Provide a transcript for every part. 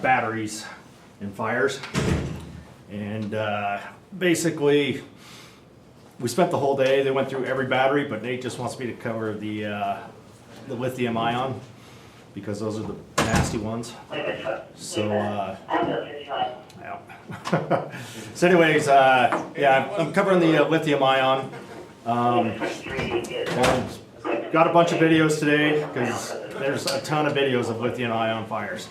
batteries and fires. And basically, we spent the whole day. They went through every battery, but Nate just wants me to cover the lithium ion because those are the nasty ones. So, yeah. So anyways, yeah, I'm covering the lithium ion. And got a bunch of videos today because there's a ton of videos of lithium ion fires.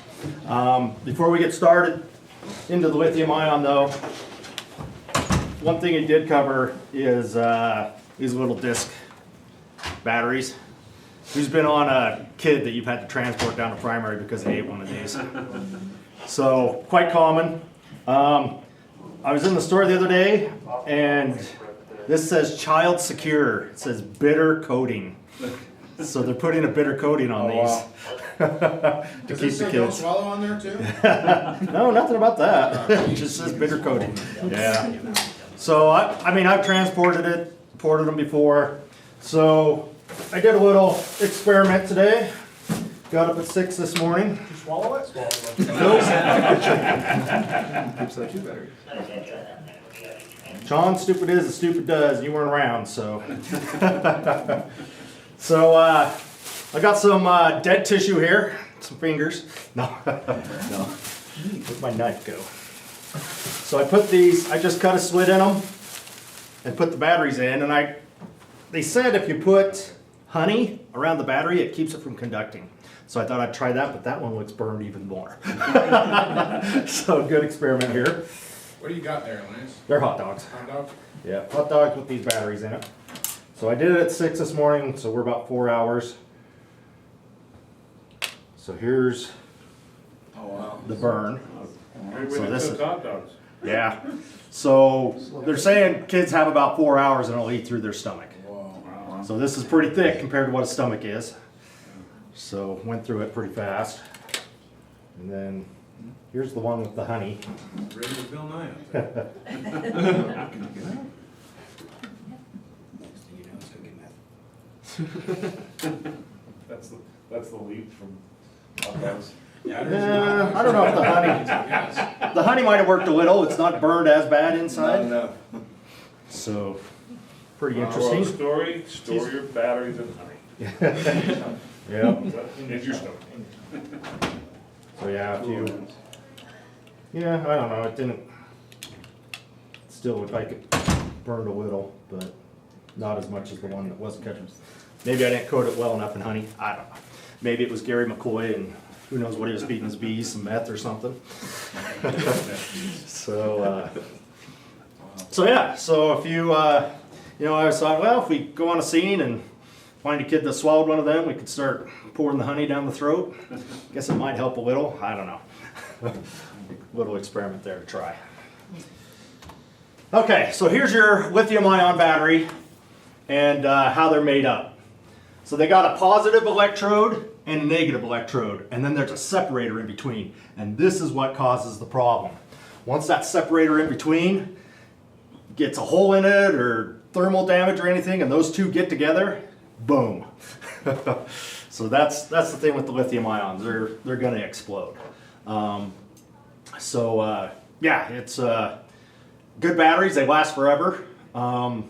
Before we get started into the lithium ion though, one thing it did cover is these little disc batteries. Who's been on a kid that you've had to transport down to primary because they ate one of these? So quite common. I was in the store the other day and this says child secure. It says bitter coating. So they're putting a bitter coating on these. Wow. To Does keep this the say don't kids. swallow on there too? No, nothing about that. It just says bitter coating. Yeah. So I mean I've transported them before. So I did a little experiment today. Got up at 6 this morning. Did you swallow it? Swallow it. Keeps that too better. Sean, stupid is as stupid does. You weren't around, so. So I got some dead tissue here, some fingers. No, no. Where'd my knife go? So I put these. I just cut a slit in them and put the batteries in. And they said if you put honey around the battery, it keeps it from conducting. So I thought I'd try that, but that one looks burned even more. So good experiment here. What do you got there, Lance? They're hot dogs. Hot dog? Yeah, hot dogs with these batteries in it. So I did it at 6 this morning, so we're about 4 hours. So here's Oh wow. the burn. So this is, hot dogs. yeah. So they're saying kids have about 4 hours and it'll eat through their stomach. Whoa. So this is pretty thick compared to what a stomach is. So went through it pretty fast. And then here's the one with the honey. Ready to Bill Nye. That's the lead from hot dogs. I don't know if the honey might have worked a little. It's not burned as bad inside. No. So pretty Moral interesting. story, store your batteries in honey. Yeah. Is your story. So yeah, if you, yeah, I don't know, it didn't, still looked like it burned a little, but not as much as the one that wasn't catching. Maybe I didn't coat it well enough in honey, I don't know. Maybe it was Gary McCoy and who knows what he was feeding his bees, some meth or something. So, so yeah, so if you, you know, I was thought, well, if we go on a scene and find a kid that swallowed one of them, we could start pouring the honey down the throat. Guess it might help a little. I don't know. Little experiment there to try. Okay, so here's your lithium ion battery and how they're made up. So they got a positive electrode and a negative electrode, and then there's a separator in between. And this is what causes the problem. Once that separator in between gets a hole in it or thermal damage or anything, and those two get together, boom. So that's the thing with the lithium ions. They're going to explode. Yeah, it's good batteries. They last forever. I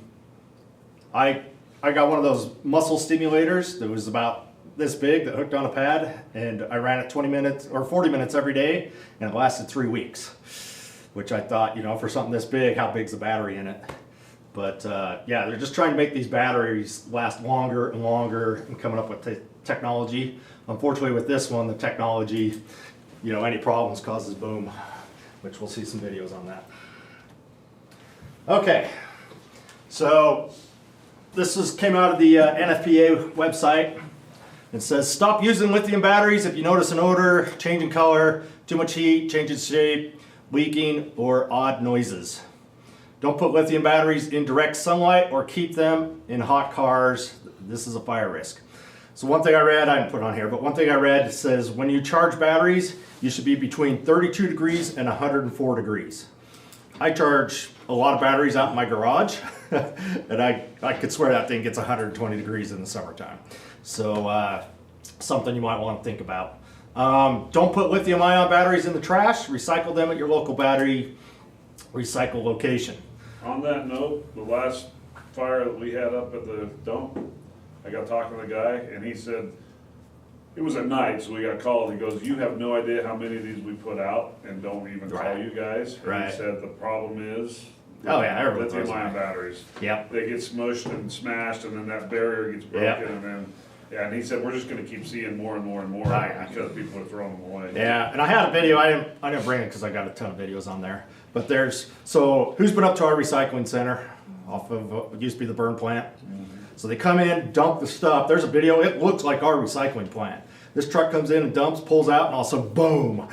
got one of those muscle stimulators that was about this big that hooked on a pad, and I ran it 20 minutes or 40 minutes every day, and it lasted 3 weeks. Which I thought, you know, for something this big, how big's the battery in it? But yeah, they're just trying to make these batteries last longer and longer and coming up with technology. Unfortunately with this one, the technology, you know, any problems causes boom, which we'll see some videos on that. Okay, so this came out of the NFPA website. It says, stop using lithium batteries if you notice an odor, change in color, too much heat, change in shape, leaking, or odd noises. Don't put lithium batteries in direct sunlight or keep them in hot cars. This is a fire risk. So one thing I read, I didn't put it on here, but one thing I read says when you charge batteries, you should be between 32 degrees and 104 degrees. I charge a lot of batteries out in my garage, and I could swear that thing gets 120 degrees in the summertime. So something you might want to think about. Don't put lithium-ion batteries in the trash. Recycle them at your local battery recycle location. On that note, the last fire that we had up at the dump, I got talking to the guy and he said, it was at night, so we got called. He goes, you have no idea how many of these we put out and don't even call Right. you guys. And Right. he said the problem is Oh, yeah, everyone throws lithium-ion them. batteries. Yep. They get smushed and smashed and then that barrier gets broken Yep. and then, yeah, and he said, we're just gonna keep seeing more and more and more Oh, yeah. because people are throwing them away. Yeah, and I had a video. I didn't bring it because I got a ton of videos on there. But who's been up to our recycling center off of what used to be the burn plant? So they come in, dump the stuff. There's a video. It looks like our recycling plant. This truck comes in and dumps, pulls out, and also boom,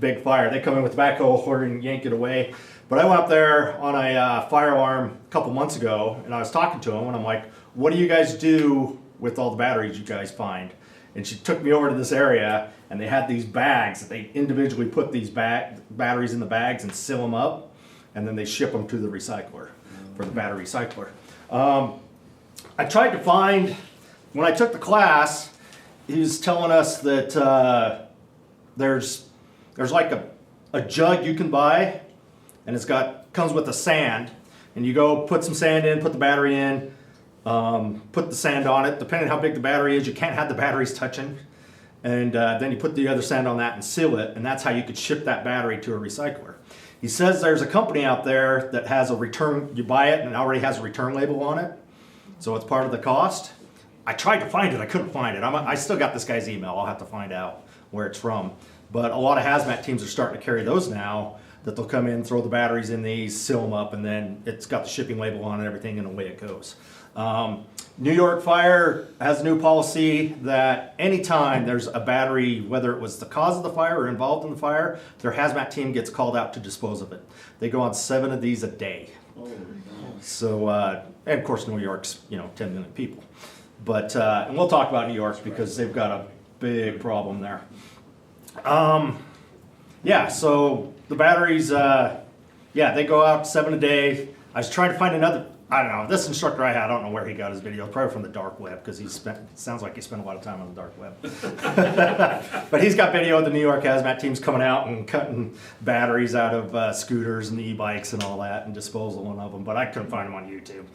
big fire. They come in with the backhoe and yank it away. But I went up there on a fire alarm a couple months ago, and I was talking to him, and I'm like, "What do you guys do with all the batteries you guys find?" And she took me over to this area, and they had these bags that they individually put these batteries in the bags and seal them up, and then they ship them to the recycler for the battery recycler. I tried to find, when I took the class, he was telling us that there's like a jug you can buy, and comes with a sand, and you go put some sand in, put the battery in, put the sand on it. Depending on how big the battery is, you can't have the batteries touching, and then you put the other sand on that and seal it, and that's how you could ship that battery to a recycler. He says there's a company out there that has a return, you buy it and it already has a return label on it, so it's part of the cost. I tried to find it, I couldn't find it. I still got this guy's email, I'll have to find out where it's from. But a lot of HazMat teams are starting to carry those now, that they'll come in, throw the batteries in these, seal them up, and then it's got the shipping label on it and everything, and away it goes. New York Fire has a new policy that anytime there's a battery, whether it was the cause of the fire or involved in the fire, their HazMat team gets called out to dispose of it. They go on 7 of these a day. So, and of course New York's, 10 million people. But, and we'll talk about New York because they've got a big problem there. Yeah, so the batteries, they go out 7 a day. I was trying to find another, I don't know, this instructor I had, I don't know where he got his video, probably from the dark web, because sounds like he spent a lot of time on the dark web. But he's got video of the New York HazMat teams coming out and cutting batteries out of scooters and e-bikes and all that and disposal of them, but I couldn't find them on YouTube.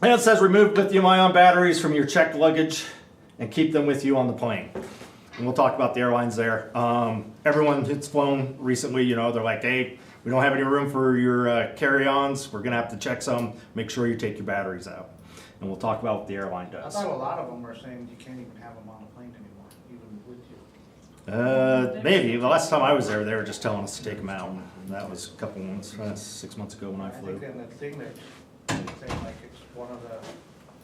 And it says remove lithium-ion batteries from your checked luggage and keep them with you on the plane. And we'll talk about the airlines there. Everyone that's flown recently, they're like, hey, we don't have any room for your carry-ons. We're gonna have to check some. Make sure you take your batteries out. And we'll talk about what the airline I does. thought a lot of them were saying you can't even have them on the plane anymore, even with you. Maybe. The last time I was there, they were just telling us to take them out. And that was a couple months, 6 months ago when I I flew. think in the thing that, saying like it's one of the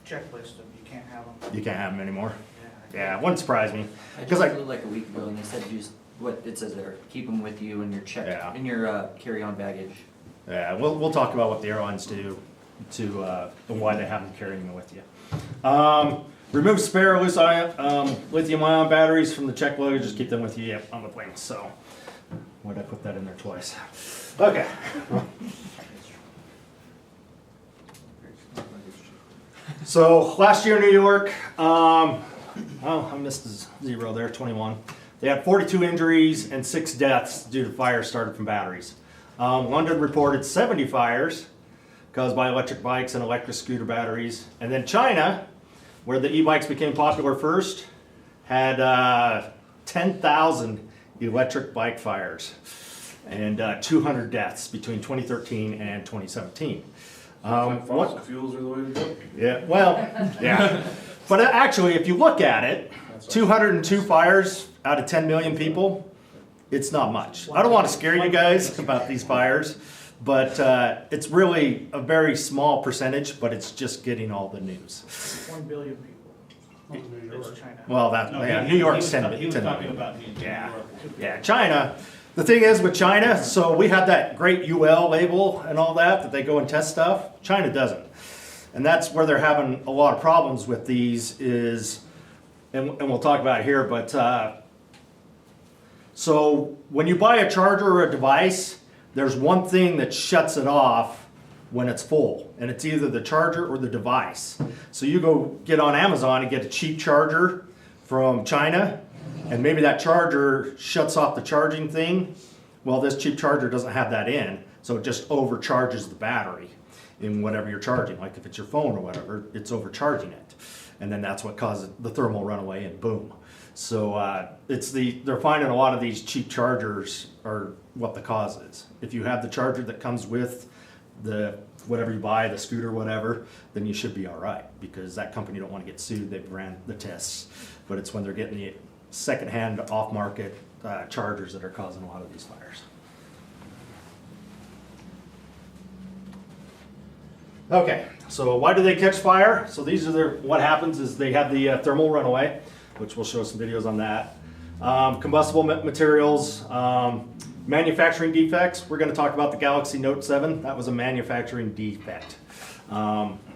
checklists of you can't have them. You can't have them anymore. Yeah. Yeah, it wouldn't surprise me. I Because just flew like a week ago and they said just what it says there, keep them with you in your Yeah. in your carry-on baggage. Yeah, we'll talk about what the airlines do to and why they have them carrying them with you. Remove spare loose lithium-ion batteries from the checked luggage. Just keep them with you on the plane. So, why'd I put that in there twice? Okay. So last year in New York, I missed a 0 there, 21. They had 42 injuries and 6 deaths due to fires started from batteries. London reported 70 fires caused by electric bikes and electric scooter batteries. And then China, where the e-bikes became popular first, had 10,000 electric bike fires and 200 deaths between 2013 and 2017. Fossil fuels are the way to go. Yeah, well, yeah. But actually, if you look at it, 202 fires out of 10 million people, it's not much. I don't want to scare you guys about these fires, but it's really a very small percentage, but it's just getting all the news. 1 billion people. It's China. Well, New York's 10 He was million. talking about New Yeah. York. Yeah, China. The thing is with China, so we have that great UL label and all that they go and test stuff. China doesn't. And that's where they're having a lot of problems with these is, and we'll talk about it here, but so when you buy a charger or a device, there's one thing that shuts it off when it's full, and it's either the charger or the device. So you go get on Amazon and get a cheap charger from China, and maybe that charger shuts off the charging thing. Well, this cheap charger doesn't have that in, so it just overcharges the battery in whatever you're charging. Like if it's your phone or whatever, it's overcharging it. And then that's what causes the thermal runaway, and boom. So they're finding a lot of these cheap chargers are what the cause is. If you have the charger that comes with the whatever you buy, the scooter, whatever, then you should be all right, because that company don't want to get sued. They've ran the tests, but it's when they're getting the secondhand off-market chargers that are causing a lot of these fires. Okay, so why do they catch fire? So these are what happens is they have the thermal runaway, which we'll show some videos on that. Combustible materials, manufacturing defects. We're going to talk about the Galaxy Note 7. That was a manufacturing defect.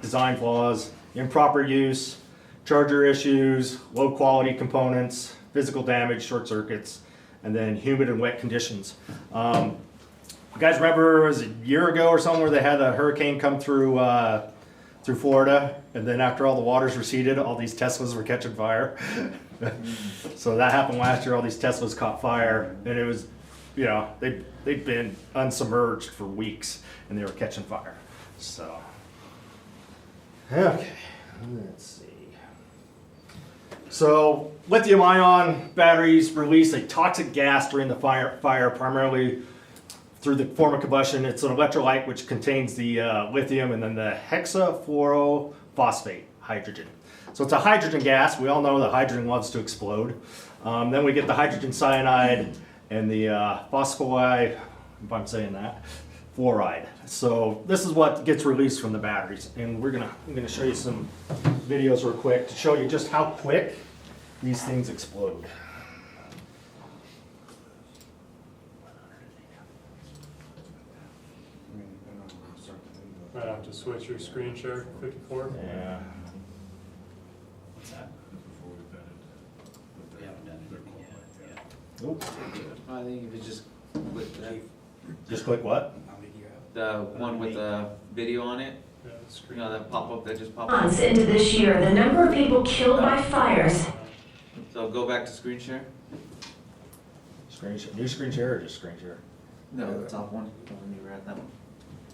Design flaws, improper use, charger issues, low quality components, physical damage, short circuits, and then humid and wet conditions. You guys remember it was a year ago or something where they had a hurricane come through Florida, and then after all the waters receded, all these Teslas were catching fire. So that happened last year. All these Teslas caught fire, and it was, they'd been unsubmerged for weeks, and they were catching fire. So, okay, let's see. So lithium-ion batteries release a toxic gas during the fire primarily through the form of combustion. It's an electrolyte which contains the lithium and then the hexafluorophosphate hydrogen. So it's a hydrogen gas. We all know that hydrogen loves to explode. Then we get the hydrogen cyanide and the phosphoride, if I'm saying that, fluoride. So this is what gets released from the batteries. And I'm gonna show you some videos real quick to show you just how quick these things explode. Might have to switch your screen share, 54. Yeah. What's that? We haven't done it yet. Nope. I think if you just click that, Just click what? How many do you have? the one with the video on it, Yeah, the you screen. know, that pop-up that just popped up. Months into this year, the number of people killed by fires. So go back to screen share. Screen share. New screen share or just screen share? No, the top one, when you were at that one.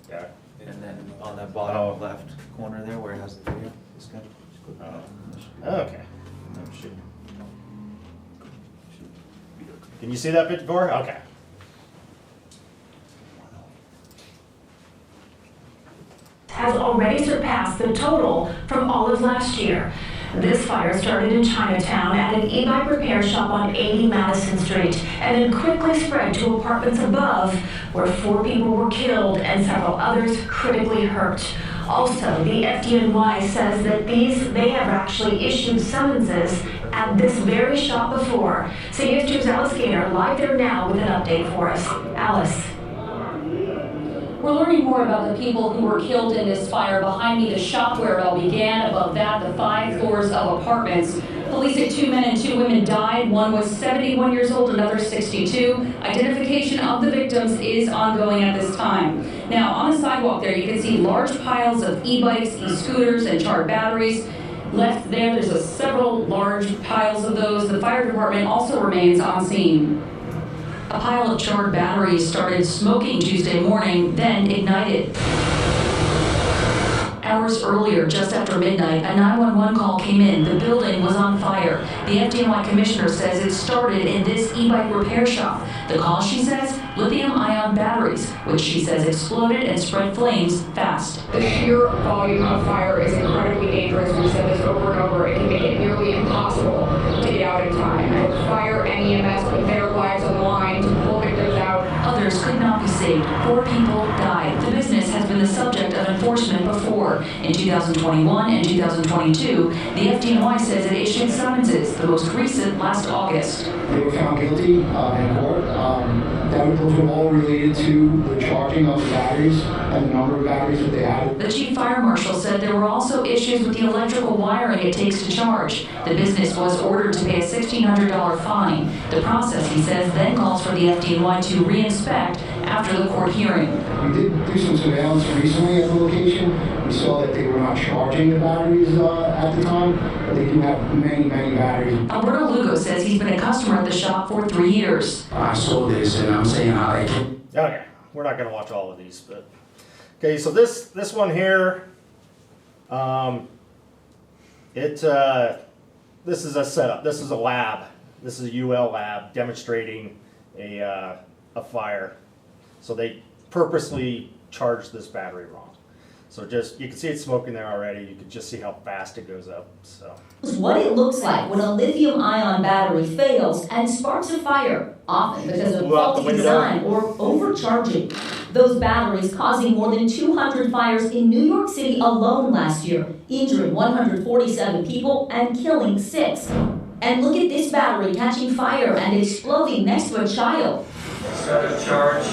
Yeah. And then on that bottom Oh. left corner there where it has the video, this guy. Just click that. That should be- Okay. that should be Can you see that 54? Okay. Has already surpassed the total from all of last year. This fire started in Chinatown at an e-bike repair shop on 80 Madison Street and then quickly spread to apartments above, where 4 people were killed and several others critically hurt. Also, the FDNY says that they have actually issued summonses at this very shop before. CBS2's Alice Gaynor live there now with an update for us. Alice. We're learning more about the people who were killed in this fire. Behind me, the shop where it all began. Above that, the 5 floors of apartments. Police say 2 men and 2 women died. One was 71 years old, another 62. Identification of the victims is ongoing at this time. Now, on the sidewalk there, you can see large piles of e-bikes, e-scooters, and charred batteries. Left there, there's several large piles of those. The fire department also remains on scene. A pile of charred batteries started smoking Tuesday morning, then ignited. Hours earlier, just after midnight, a 911 call came in. The building was on fire. The FDNY commissioner says it started in this e-bike repair shop. The cause, she says, lithium-ion batteries, which she says exploded and spread flames fast. The sheer volume of fire is incredibly dangerous. We've said this over and over. It can make it nearly impossible to get out in time. Both fire and EMS put their lives on the line to pull victims out. Others could not be saved. 4 people died. The business has been the subject of enforcement before. In 2021 and 2022, the FDNY says it issued summonses, the most recent last August. They were found guilty in court. Those were all related to the charging of the batteries and the number of batteries that they had. The chief fire marshal said there were also issues with the electrical wiring it takes to charge. The business was ordered to pay a $1,600 fine. The process, he says, then calls for the FDNY to re-inspect after the court hearing. We did do some surveillance recently at the location. We saw that they were not charging the batteries at the time, but they do have many batteries. Alberto Lugo says he's been a customer at the shop for 3 years. I saw this and I'm saying how they can. Okay, we're not gonna watch all of these, but okay. So this one here, this is a setup. This is a lab. This is a UL lab demonstrating a fire. So they purposely charged this battery wrong. So just, you can see it smoking there already. You can just see how fast it goes up, so. What it looks like when a lithium-ion battery fails and sparks a fire, often because of faulty design or overcharging. Those batteries causing more than 200 fires in New York City alone last year, injuring 147 people and killing 6. And look at this battery catching fire and exploding next to a child. Status charge,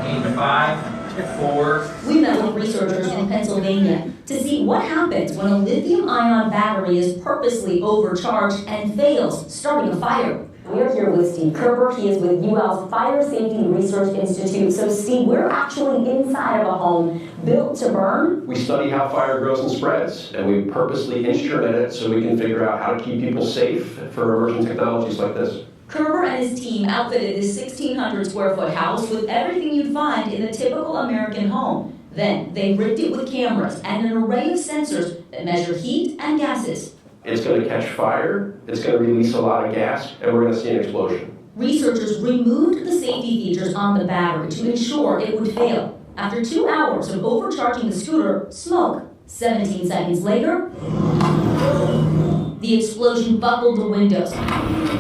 85, 4. We met with researchers in Pennsylvania to see what happens when a lithium-ion battery is purposely overcharged and fails, starting a fire. We're here with Steve Kerber. He is with UL's Fire Safety Research Institute. So Steve, we're actually inside of a home built to burn. We study how fire grows and spreads, and we purposely instrument it so we can figure out how to keep people safe for emerging technologies like this. Kerber and his team outfitted this 1,600 square foot house with everything you'd find in a typical American home. Then they rigged it with cameras and an array of sensors that measure heat and gases. It's going to catch fire, it's going to release a lot of gas, and we're going to see an explosion. Researchers removed the safety features on the battery to ensure it would fail. After 2 hours of overcharging the scooter, smoke. 17 seconds later, the explosion buckled the windows.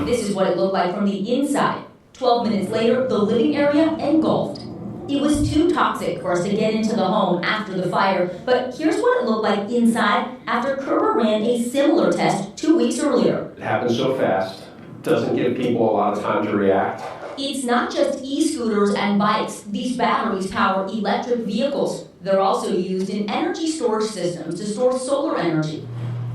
This is what it looked like from the inside. 12 minutes later, the living area engulfed. It was too toxic for us to get into the home after the fire, but here's what it looked like inside after Kerber ran a similar test 2 weeks earlier. It happens so fast, doesn't give people a lot of time to react. It's not just e-scooters and bikes. These batteries power electric vehicles. They're also used in energy storage systems to store solar energy.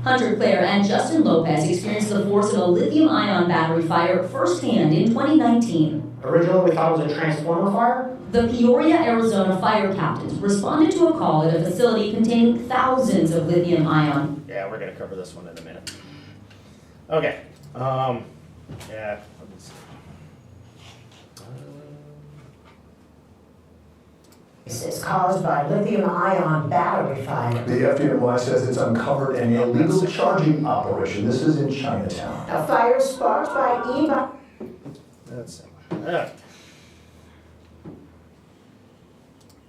Hunter Clare and Justin Lopez experienced the force of a lithium-ion battery fire firsthand in 2019. Originally, we thought it was a transformer fire. The Peoria, Arizona fire captains responded to a call at a facility containing thousands of lithium-ion. Yeah, we're gonna cover this one in a minute. Okay, yeah. It's caused by lithium-ion battery fire. The FDNY says it's uncovered an illegal charging operation. This is in Chinatown. A fire sparked by e-bike. That's yeah.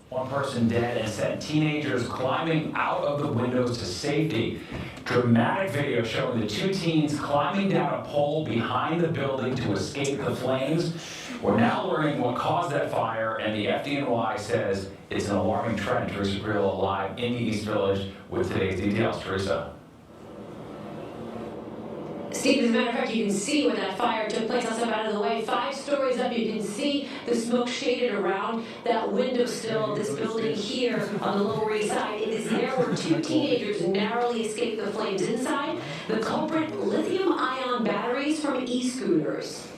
One person dead and said teenagers climbing out of the windows to safety. Dramatic video showing the 2 teens climbing down a pole behind the building to escape the flames. We're now learning what caused that fire, and the FDNY says it's an alarming trend. Teresa Grillo live in the East Village with today's details. Teresa. Steve, as a matter of fact, you can see where that fire took place. I'll step out of the way. 5 stories up, you can see the smoke shaded around that windowsill of this building here on the Lower East Side. It is there where 2 teenagers narrowly escaped the flames inside. The culprit, lithium-ion batteries from e-scooters.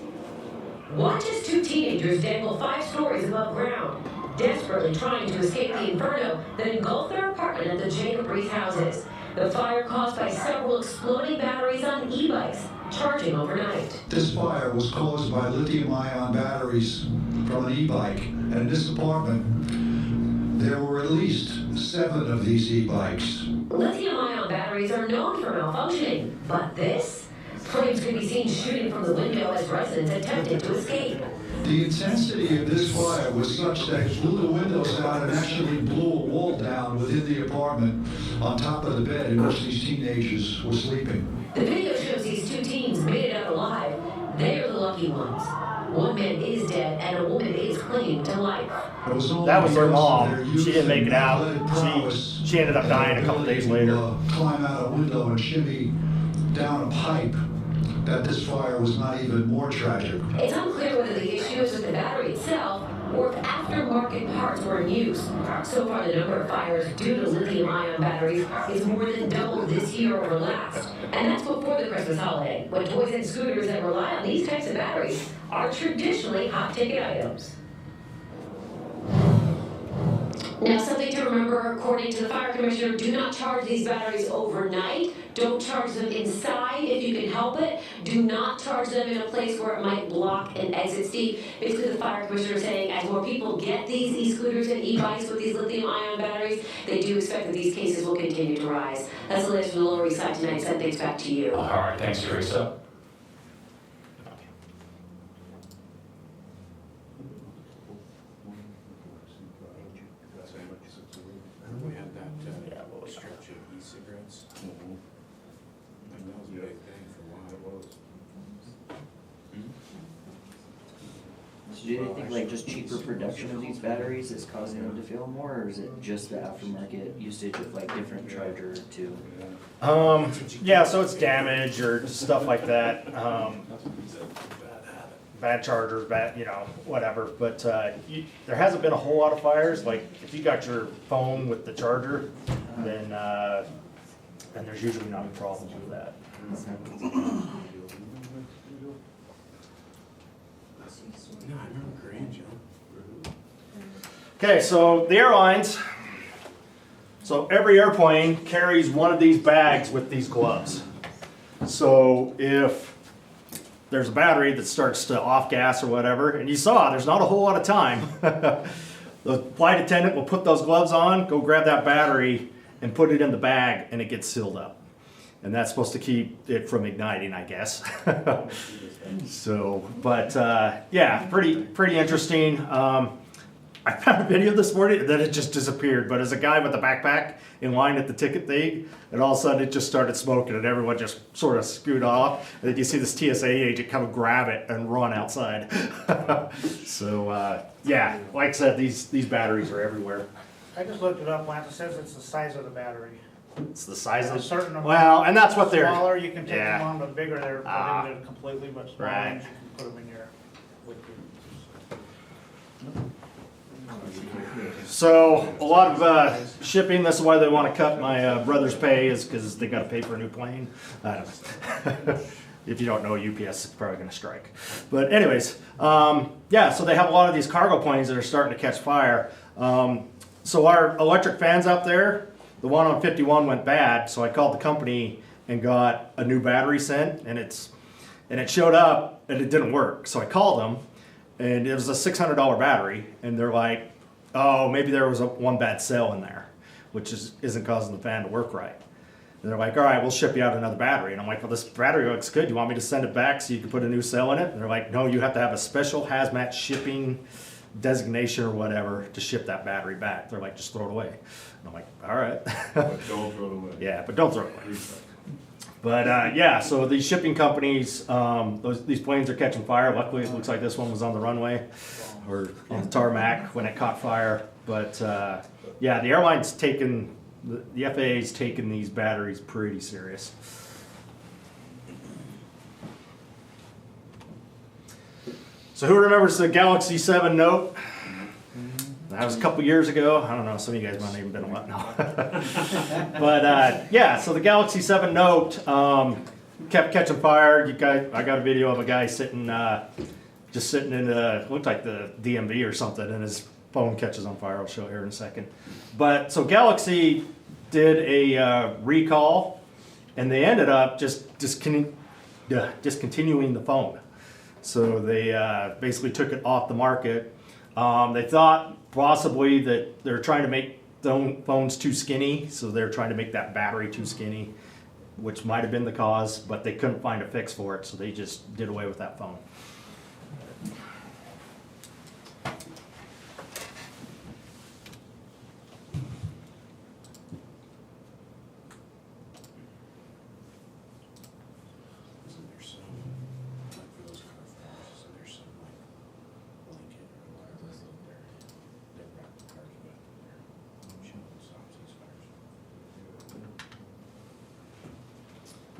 Watch as 2 teenagers dangle 5 stories above ground, desperately trying to escape the inferno that engulfed their apartment at the Jacob Reese houses. The fire caused by several exploding batteries on e-bikes, charging overnight. This fire was caused by lithium-ion batteries from an e-bike. And in this apartment, there were at least 7 of these e-bikes. Lithium-ion batteries are known for malfunctioning, but this? Flames could be seen shooting from the window as residents attempted to escape. The intensity of this fire was such that it blew the windows out and actually blew a wall down within the apartment on top of the bed in which these teenagers were sleeping. The video shows these 2 teens made it out alive. They are the lucky ones. One man is dead and a woman is clinging to life. That was their mom. She didn't make it out. She ended up dying a couple days later. Climb out a window and shimmy down a pipe. That this fire was not even more tragic. It's unclear whether the issue is with the battery itself or if aftermarket parts were in use. So far, the number of fires due to lithium-ion batteries is more than doubled this year over last. And that's before the Christmas holiday, when toys and scooters that rely on these types of batteries are traditionally hot-ticket items. Now, something to remember, according to the fire commissioner, do not charge these batteries overnight. Don't charge them inside if you can help it. Do not charge them in a place where it might block an exit. Steve, basically the fire commissioner is saying as more people get these e-scooters and e-bikes with these lithium-ion batteries, they do expect that these cases will continue to rise. That's the latest from the Lower East Side tonight. Send things back to you. All right, thanks, Teresa. We had that stretch of e-cigarettes. Like, that was a big thing for a while. It was. So do they think like just cheaper production of these batteries is causing them to fail more, or is it just the aftermarket usage of like different charger too? Yeah, so it's damage or stuff like that. Bad chargers, bad, whatever. But there hasn't been a whole lot of fires. Like if you got your phone with the charger, then there's usually not a problem with that. No, I remember green, Joe. Okay, so the airlines. So every airplane carries one of these bags with these gloves. So if there's a battery that starts to off gas or whatever, and you saw there's not a whole lot of time, the flight attendant will put those gloves on, go grab that battery, and put it in the bag, and it gets sealed up. And that's supposed to keep it from igniting, I guess. So, but yeah, pretty interesting. I found a video this morning that it just disappeared, but as a guy with a backpack in line at the ticket thing, and all of a sudden it just started smoking and everyone just sort of scooted off. And then you see this TSA agent come and grab it and run outside. So yeah, like I said, these batteries are everywhere. I just looked it up, Lance. It says it's the size of the battery. It's the size of A certain amount. well, and that's what they're Smaller, you can take yeah. them on, but bigger, they're put into completely, but smaller Right. ones, you can put them in your, with your. So a lot of shipping. That's why they want to cut my brother's pay, is because they got to pay for a new plane. I don't know. If you don't know, UPS is probably going to strike. But anyways, yeah. So they have a lot of these cargo planes that are starting to catch fire. So our electric fans out there, the one on 51 went bad. So I called the company and got a new battery sent, and it showed up and it didn't work. So I called them, and it was a $600 battery, and they're like, oh, maybe there was one bad cell in there, which isn't causing the fan to work right. And they're like, all right, we'll ship you out another battery. And I'm like, well, this battery looks good. You want me to send it back so you can put a new cell in it? And they're like, no, you have to have a special HazMat shipping designation or whatever to ship that battery back. They're like, just throw it away. And I'm like, all right. But don't throw it away. Yeah, but don't throw it away. But yeah, so these shipping companies, these planes are catching fire. Luckily, it looks like this one was on the runway or on the tarmac when it caught fire. But yeah, the airline's taken, the FAA's taken these batteries pretty serious. So who remembers the Galaxy 7 Note? That was a couple years ago. I don't know, some of you guys might have even been a while now. But yeah, so the Galaxy 7 Note kept catching fire. I got a video of a guy sitting, just sitting in looked like the DMV or something, and his phone catches on fire. I'll show it here in a second. But so Galaxy did a recall, and they ended up just discontinuing the phone. So they basically took it off the market. They thought possibly that they're trying to make phones too skinny, so they're trying to make that battery too skinny, which might have been the cause, but they couldn't find a fix for it, so they just did away with that phone.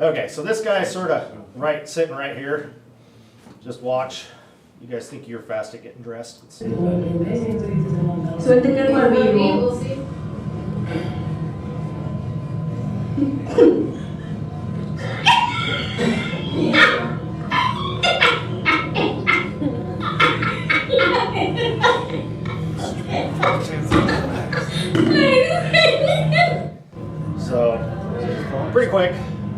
Okay, so this guy is sort of sitting right here. Just watch. You guys think you're fast at getting dressed? Let's see. Suerte que el vivo. quick.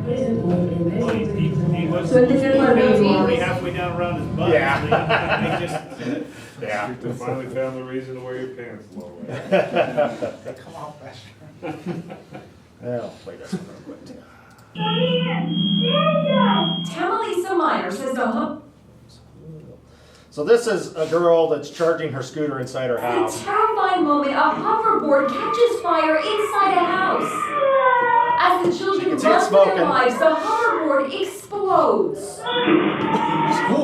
He was So this is what it is. already halfway down around his butt. Yeah. So he just, Yeah. They finally found the reason to wear your pants low. They come out faster. I'll play this one real quick too. Tamalisa Minor says the So this is a girl that's charging her scooter inside her a house. terrifying moment, a hoverboard catches fire inside a house. As the children see it run for their smoking. lives, the hoverboard explodes.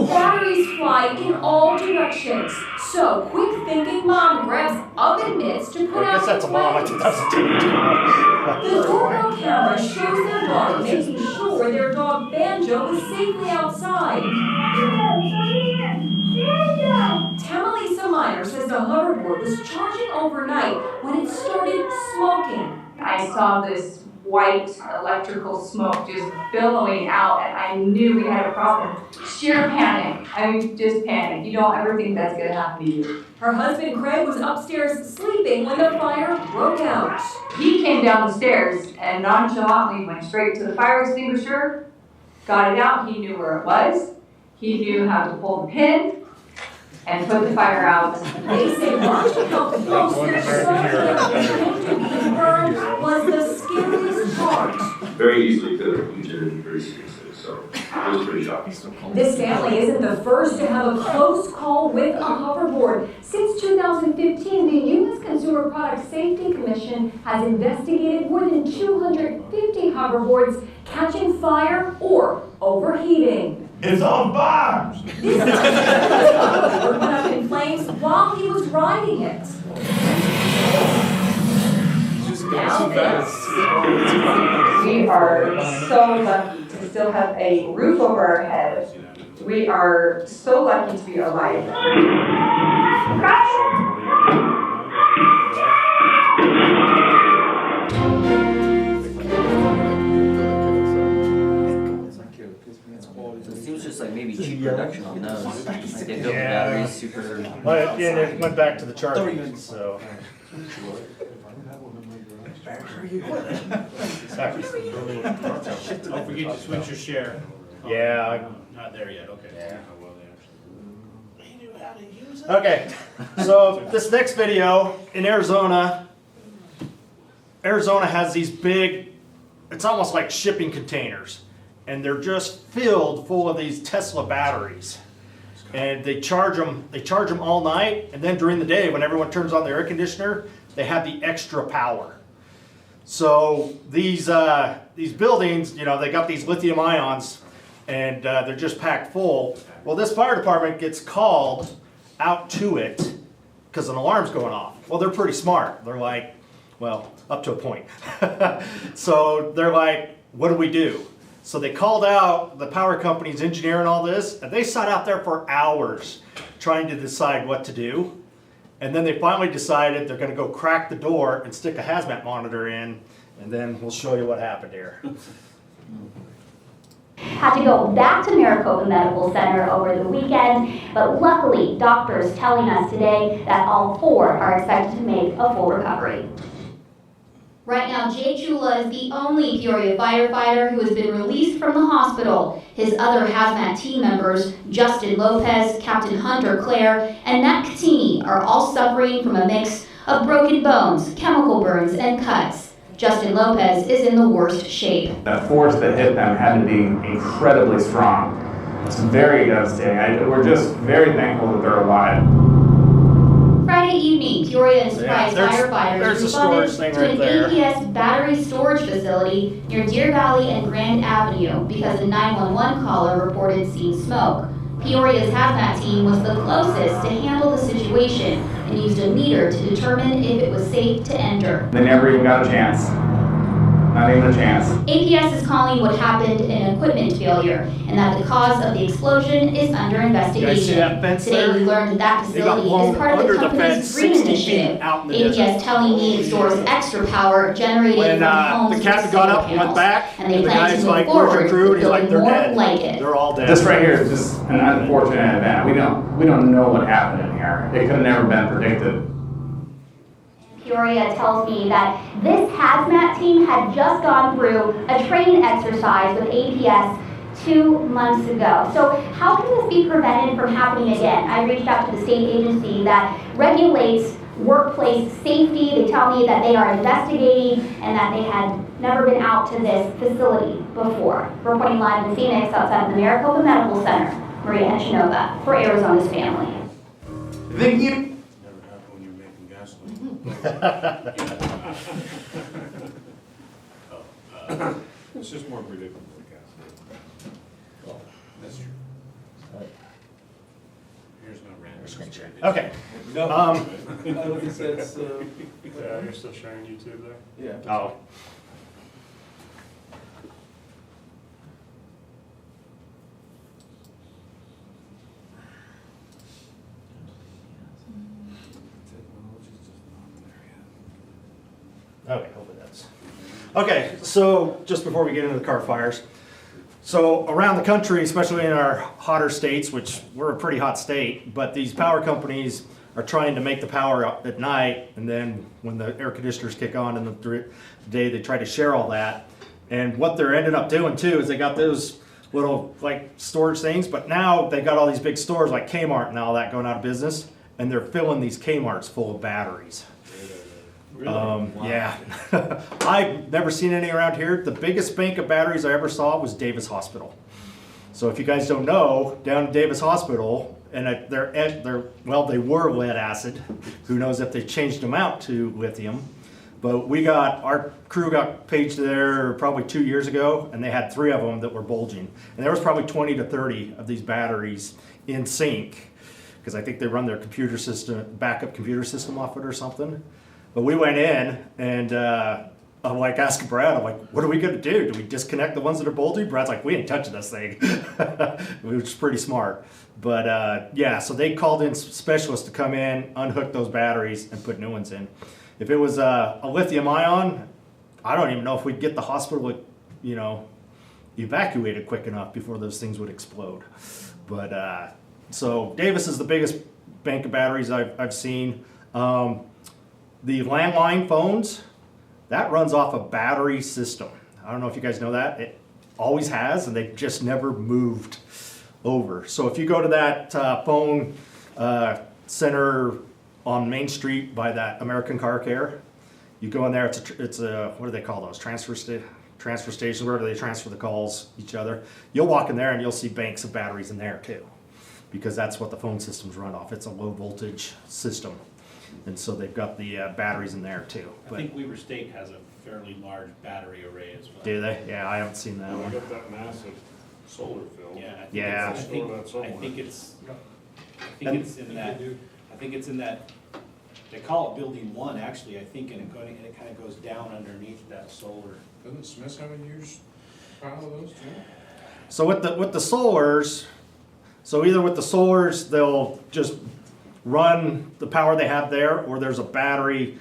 Batteries fly in all directions. So, quick thinking mom grabs oven mitts to put I out guess that's a mom. I the think that's a teenage The girl. doorbell camera shows their dog making sure their dog Banjo is safely outside. Tamalisa Minor says the hoverboard was charging overnight when it started smoking. I saw this white electrical smoke just billowing out, and I knew we had a problem. Sheer panic. I mean, just panic. You don't ever think that's gonna happen to you. Her husband Craig was upstairs sleeping when the fire broke out. He came down the stairs and nonchalantly went straight to the fire extinguisher, got it out. He knew where it was. He knew how to pull the pin and put the fire out. They say watching how close their son burned was the scariest part. Very easily could have injured very seriously, so it was pretty shocking. This family isn't the first to have a close call with a hoverboard. Since 2015, the U.S. Consumer Product Safety Commission has investigated more than 250 hoverboards catching fire or overheating. It's on fire! This hoverboard went up in flames while he was riding it. Now this. We are so lucky to still have a roof over our head. We are so lucky to be alive. It seems just like maybe cheap production on those. Like they built the batteries super. But yeah, it went back to the charging, so. don't forget to switch your share. Yeah. Not there yet, okay. Okay, so this next video in Arizona has these big, it's almost like shipping containers, and they're just filled full of these Tesla batteries. And they charge them all night, and then during the day when everyone turns on their air conditioner, they have the extra power. So these buildings, you know, they got these lithium ions, and they're just packed full. Well, this fire department gets called out to it because an alarm's going off. Well, they're pretty smart. They're like, well, up to a point. So they're like, what do we do? So they called out the power company's engineer and all this, and they sat out there for hours trying to decide what to do. And then they finally decided they're going to go crack the door and stick a HazMat monitor in, and then we'll show you what happened here. Had to go back to Maricopa Medical Center over the weekend, but luckily, doctors telling us today that all 4 are expected to make a full recovery. Right now, Jay Chula is the only Peoria firefighter who has been released from the hospital. His other HazMat team members, Justin Lopez, Captain Hunter Clare, and Nat Catini, are all suffering from a mix of broken bones, chemical burns, and cuts. Justin Lopez is in the worst shape. The force that hit them had to be incredibly strong. It's very devastating. We're just very thankful that they're alive. Friday evening, Peoria and Surprise there's firefighters a storage responded thing to right an there. APS battery storage facility near Deer Valley and Grand Avenue because a 911 caller reported seeing smoke. Peoria's HazMat team was the closest to handle the situation and used a meter to determine if it was safe to enter. They never even got a chance. Not even a chance. APS is calling what happened an equipment failure and that the cause of the explosion is under investigation. You guys see that fence Today there? we learned that They got facility blown is part of under the the company's fence green 60 initiative. feet out in the APS desert. telling me it stores extra power generated When from homes the captain with got solar up and went panels. back, And they the plan guy's to like, move where's your forward crew? And with he's like, building they're more dead. like it. They're all dead. This right here is just an unfortunate event. We don't know what happened in here. It could have never been predicted. Peoria tells me that this HazMat team had just gone through a training exercise with APS 2 months ago. So how can this be prevented from happening again? I reached out to the state agency that regulates workplace safety. They tell me that they are investigating and that they had never been out to this facility before. Reporting live in Phoenix outside of the Maricopa Medical Center, Maria Enchinova for Arizona's Family. Never happened when you're making gasoline. It's just more predictable with gasoline. Well, that's true. Here's no random. Screen share. Okay. No. I don't think that's, yeah, you're still sharing YouTube there? Yeah. Oh. Okay, hopefully that's. Okay, so just before we get into the car fires, so around the country, especially in our hotter states, which we're a pretty hot state, but these power companies are trying to make the power up at night, and then when the air conditioners kick on in the day, they try to share all that. And what they're ended up doing too is they got those little like storage things, but now they got all these big stores like Kmart and all that going out of business, and they're filling these Kmarts full of batteries. Really? Yeah. I've never seen any around here. The biggest bank of batteries I ever saw was Davis Hospital. So if you guys don't know, down at Davis Hospital, and they were lead acid. Who knows if they changed them out to lithium. But our crew got paged there probably 2 years ago, and they had 3 of them that were bulging. And there was probably 20 to 30 of these batteries in sync, because I think they run their backup computer system off it or something. But we went in, and I'm like asking Brad, I'm like, what are we gonna do? Do we disconnect the ones that are bulging? Brad's like, we ain't touching this thing, which is pretty smart. But yeah, so they called in specialists to come in, unhook those batteries, and put new ones in. If it was a lithium ion, I don't even know if we'd get the hospital, evacuated quick enough before those things would explode. But so Davis is the biggest bank of batteries I've seen. The landline phones, that runs off a battery system. I don't know if you guys know that. It always has, and they've just never moved over. So if you go to that phone center on Main Street by that American Car Care, you go in there, it's a what do they call those? Transfer stations, wherever they transfer the calls each other. You'll walk in there and you'll see banks of batteries in there too, because that's what the phone systems run off. It's a low voltage system. And so they've got the batteries in there too. I think Weber State has a fairly large battery array as well. Do they? Yeah, I haven't seen that one. They got that massive solar field. Yeah, I think it's in that, they call it building 1 actually, I think, and it kind of goes down underneath that solar. Doesn't Smith have a huge pile of those too? So with the solars, either with the solars, they'll just run the power they have there, or there's a battery,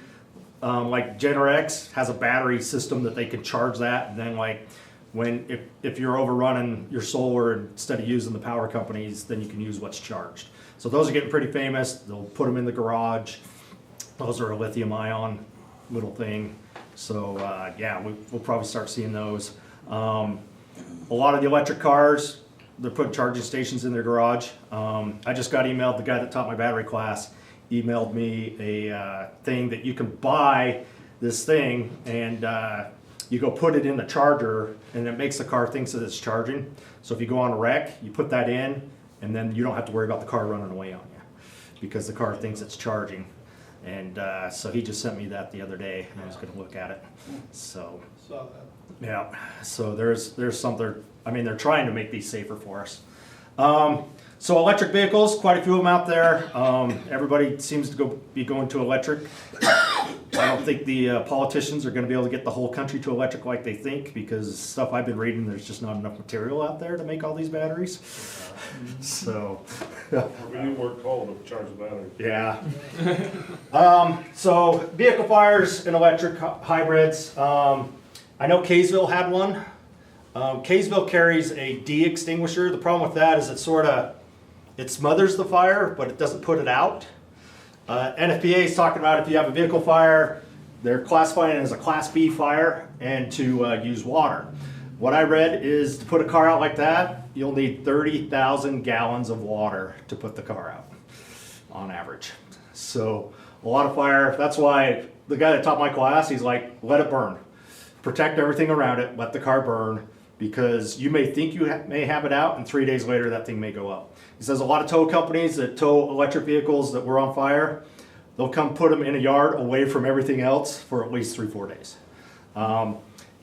like GenRx has a battery system that they can charge that, and then like if you're overrunning your solar instead of using the power companies, then you can use what's charged. So those are getting pretty famous. They'll put them in the garage. Those are a lithium ion little thing. So yeah, we'll probably start seeing those. A lot of the electric cars, they're putting charging stations in their garage. I just got emailed, the guy that taught my battery class emailed me a thing that you can buy this thing, and you go put it in the charger, and it makes the car thinks that it's charging. So if you go on a wreck, you put that in, and then you don't have to worry about the car running away on you, because the car thinks it's charging. And so he just sent me that the other day, and I was going to look at it. So Saw that. yeah, so there's something. I mean, they're trying to make these safer for us. So electric vehicles, quite a few of them out there. Everybody seems to be going to electric. I don't think the politicians are going to be able to get the whole country to electric like they think, because stuff I've been reading, there's just not enough material out there to make all these batteries. So we need more coal to charge the battery. yeah. So vehicle fires and electric hybrids. I know Kaysville had one. Kaysville carries a D extinguisher. The problem with that is it smothers the fire, but it doesn't put it out. NFPA is talking about if you have a vehicle fire, they're classifying it as a Class B fire and to use water. What I read is to put a car out like that, you'll need 30,000 gallons of water to put the car out on average. So a lot of fire. That's why the guy that taught my class, he's like, let it burn. Protect everything around it, let the car burn, because you may think you may have it out and 3 days later that thing may go up. He says a lot of tow companies that tow electric vehicles that were on fire, they'll come put them in a yard away from everything else for at least 3-4 days.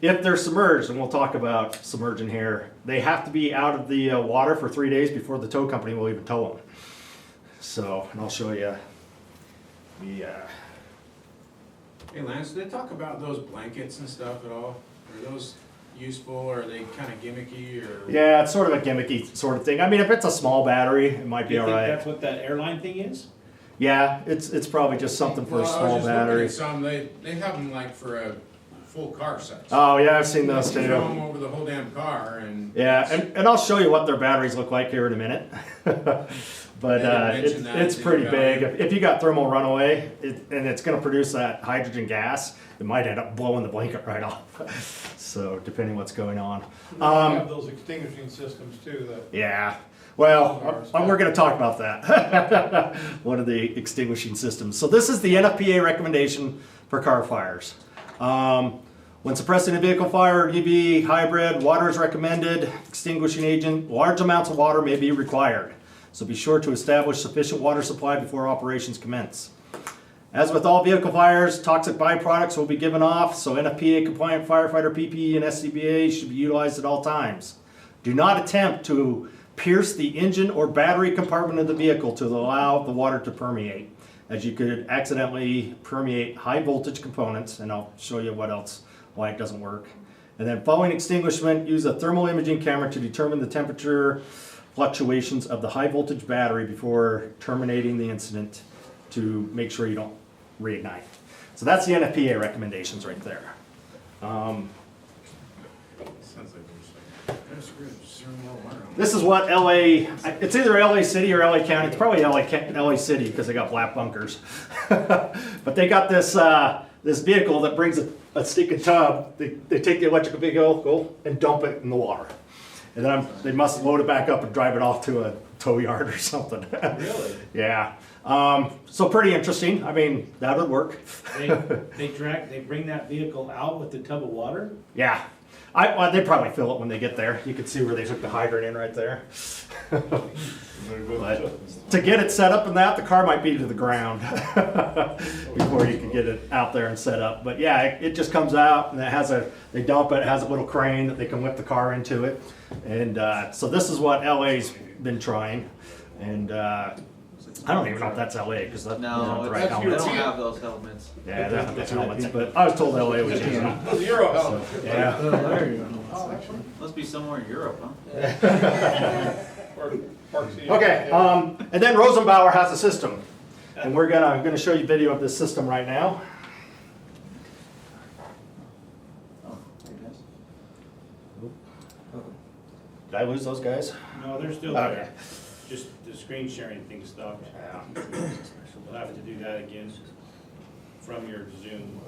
If they're submerged, and we'll talk about submerging here, they have to be out of the water for 3 days before the tow company will even tow them. So, and I'll show you the... Hey Lance, did they talk about those blankets and stuff at all? Are those useful, or are they kind of gimmicky, or? Yeah, it's sort of a gimmicky sort of thing. I mean, if it's a small battery, it might be all right. That's what that airline thing is? Yeah, it's probably just something for a small battery. I was just looking at some, they have them like for a full car size. Oh yeah, I've seen those too. You throw them over the whole damn car and. Yeah, and I'll show you what their batteries look like here in a minute. But it's pretty big. If you got thermal runaway, and it's going to produce that hydrogen gas, it might end up blowing the blanket right off. So depending what's going on. We have those extinguishing systems too. Yeah. Well, we're going to talk about that. One of the extinguishing systems. So this is the NFPA recommendation for car fires. When suppressing a vehicle fire, EV, hybrid, water is recommended. Extinguishing agent, large amounts of water may be required. So be sure to establish sufficient water supply before operations commence. As with all vehicle fires, toxic byproducts will be given off, so NFPA compliant firefighter PPE and SCBA should be utilized at all times. Do not attempt to pierce the engine or battery compartment of the vehicle to allow the water to permeate, as you could accidentally permeate high voltage components, and I'll show you why it doesn't work. And then following extinguishment, use a thermal imaging camera to determine the temperature fluctuations of the high voltage battery before terminating the incident to make sure you don't reignite. So that's the NFPA recommendations right there. Sounds like This is what LA, it's either LA City or LA County. It's probably LA City because they got black bunkers. But they got this this vehicle that brings a stinking tub. They take the electric vehicle and dump it in the water. And then they must load it back up and drive it off to a tow yard or something. Really? Yeah. So pretty interesting. I mean, that would work. They bring that vehicle out with the tub of water? Yeah. They probably fill it when they get there. You can see where they took the hydrant in right there. But to get it set up in that, the car might be to the ground before you can get it out there and set up. But yeah, it just comes out and they dump it, it has a little crane that they can whip the car into it. And so this is what LA's been trying. And I don't even know if that's LA because that's not the right helmet. They don't have those helmets. Yeah, they have those helmets, but I was told LA was using them. The Euro helmet. So, yeah. There you go. Must be somewhere in Europe, huh? Okay, and then Rosenbauer has a system, and I'm gonna show you video of this system right now. Did I lose those guys? No, they're still Okay. there. Just the screen sharing thing stopped. We'll have to do that again from your Zoom.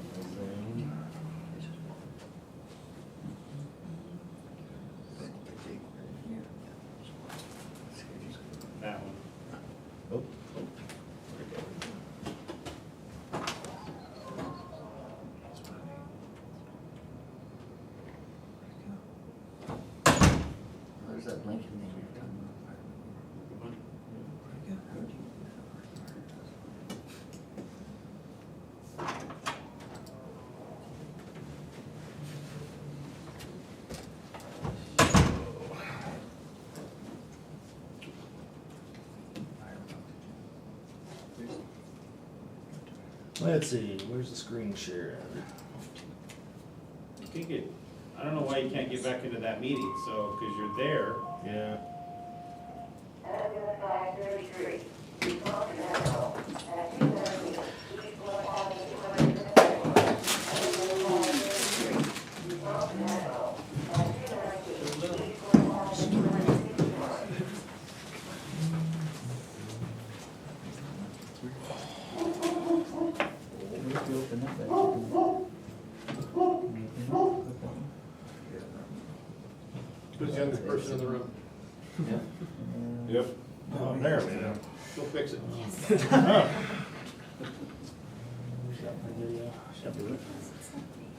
That one. Oh. There's that blanket thing we were talking Let's see, where's the screen share? You can get, I don't know why you can't get back into that meeting, so, because you're there. Yeah. Who's the youngest person in the room? Yep. Oh, there we go. Go fix it.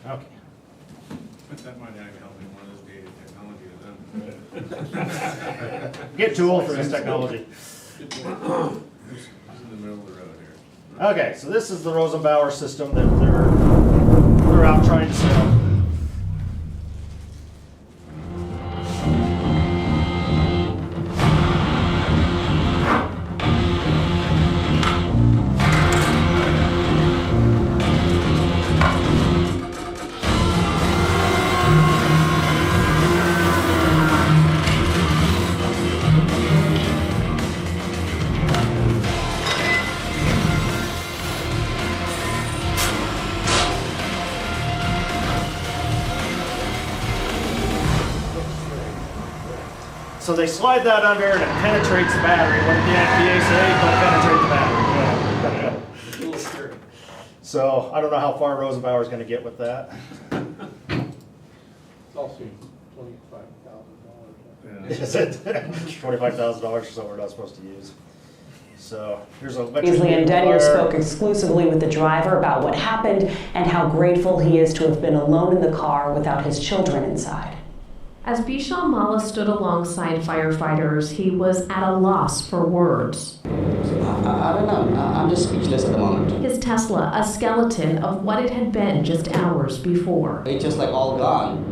Okay. But that might actually help in one of those data technology. Get too old for this technology. He's in the middle of the road here. Okay, so this is the Rosenbauer system that they're out trying to sell. So they slide that under and it penetrates the battery. What did the NFPA say? It's going to penetrate the battery. A little scary. So I don't know how far Rosenbauer is going to get with that. It's also $25,000. Is it $25,000 for something we're not supposed to use? So here's a Beasley and Denyer spoke exclusively with the driver about what happened and how grateful he is to have been alone in the car without his children inside. As Bishal Mala stood alongside firefighters, he was at a loss for words. I don't know. I'm just speechless at the moment. His Tesla, a skeleton of what it had been just hours before. It's just like all gone.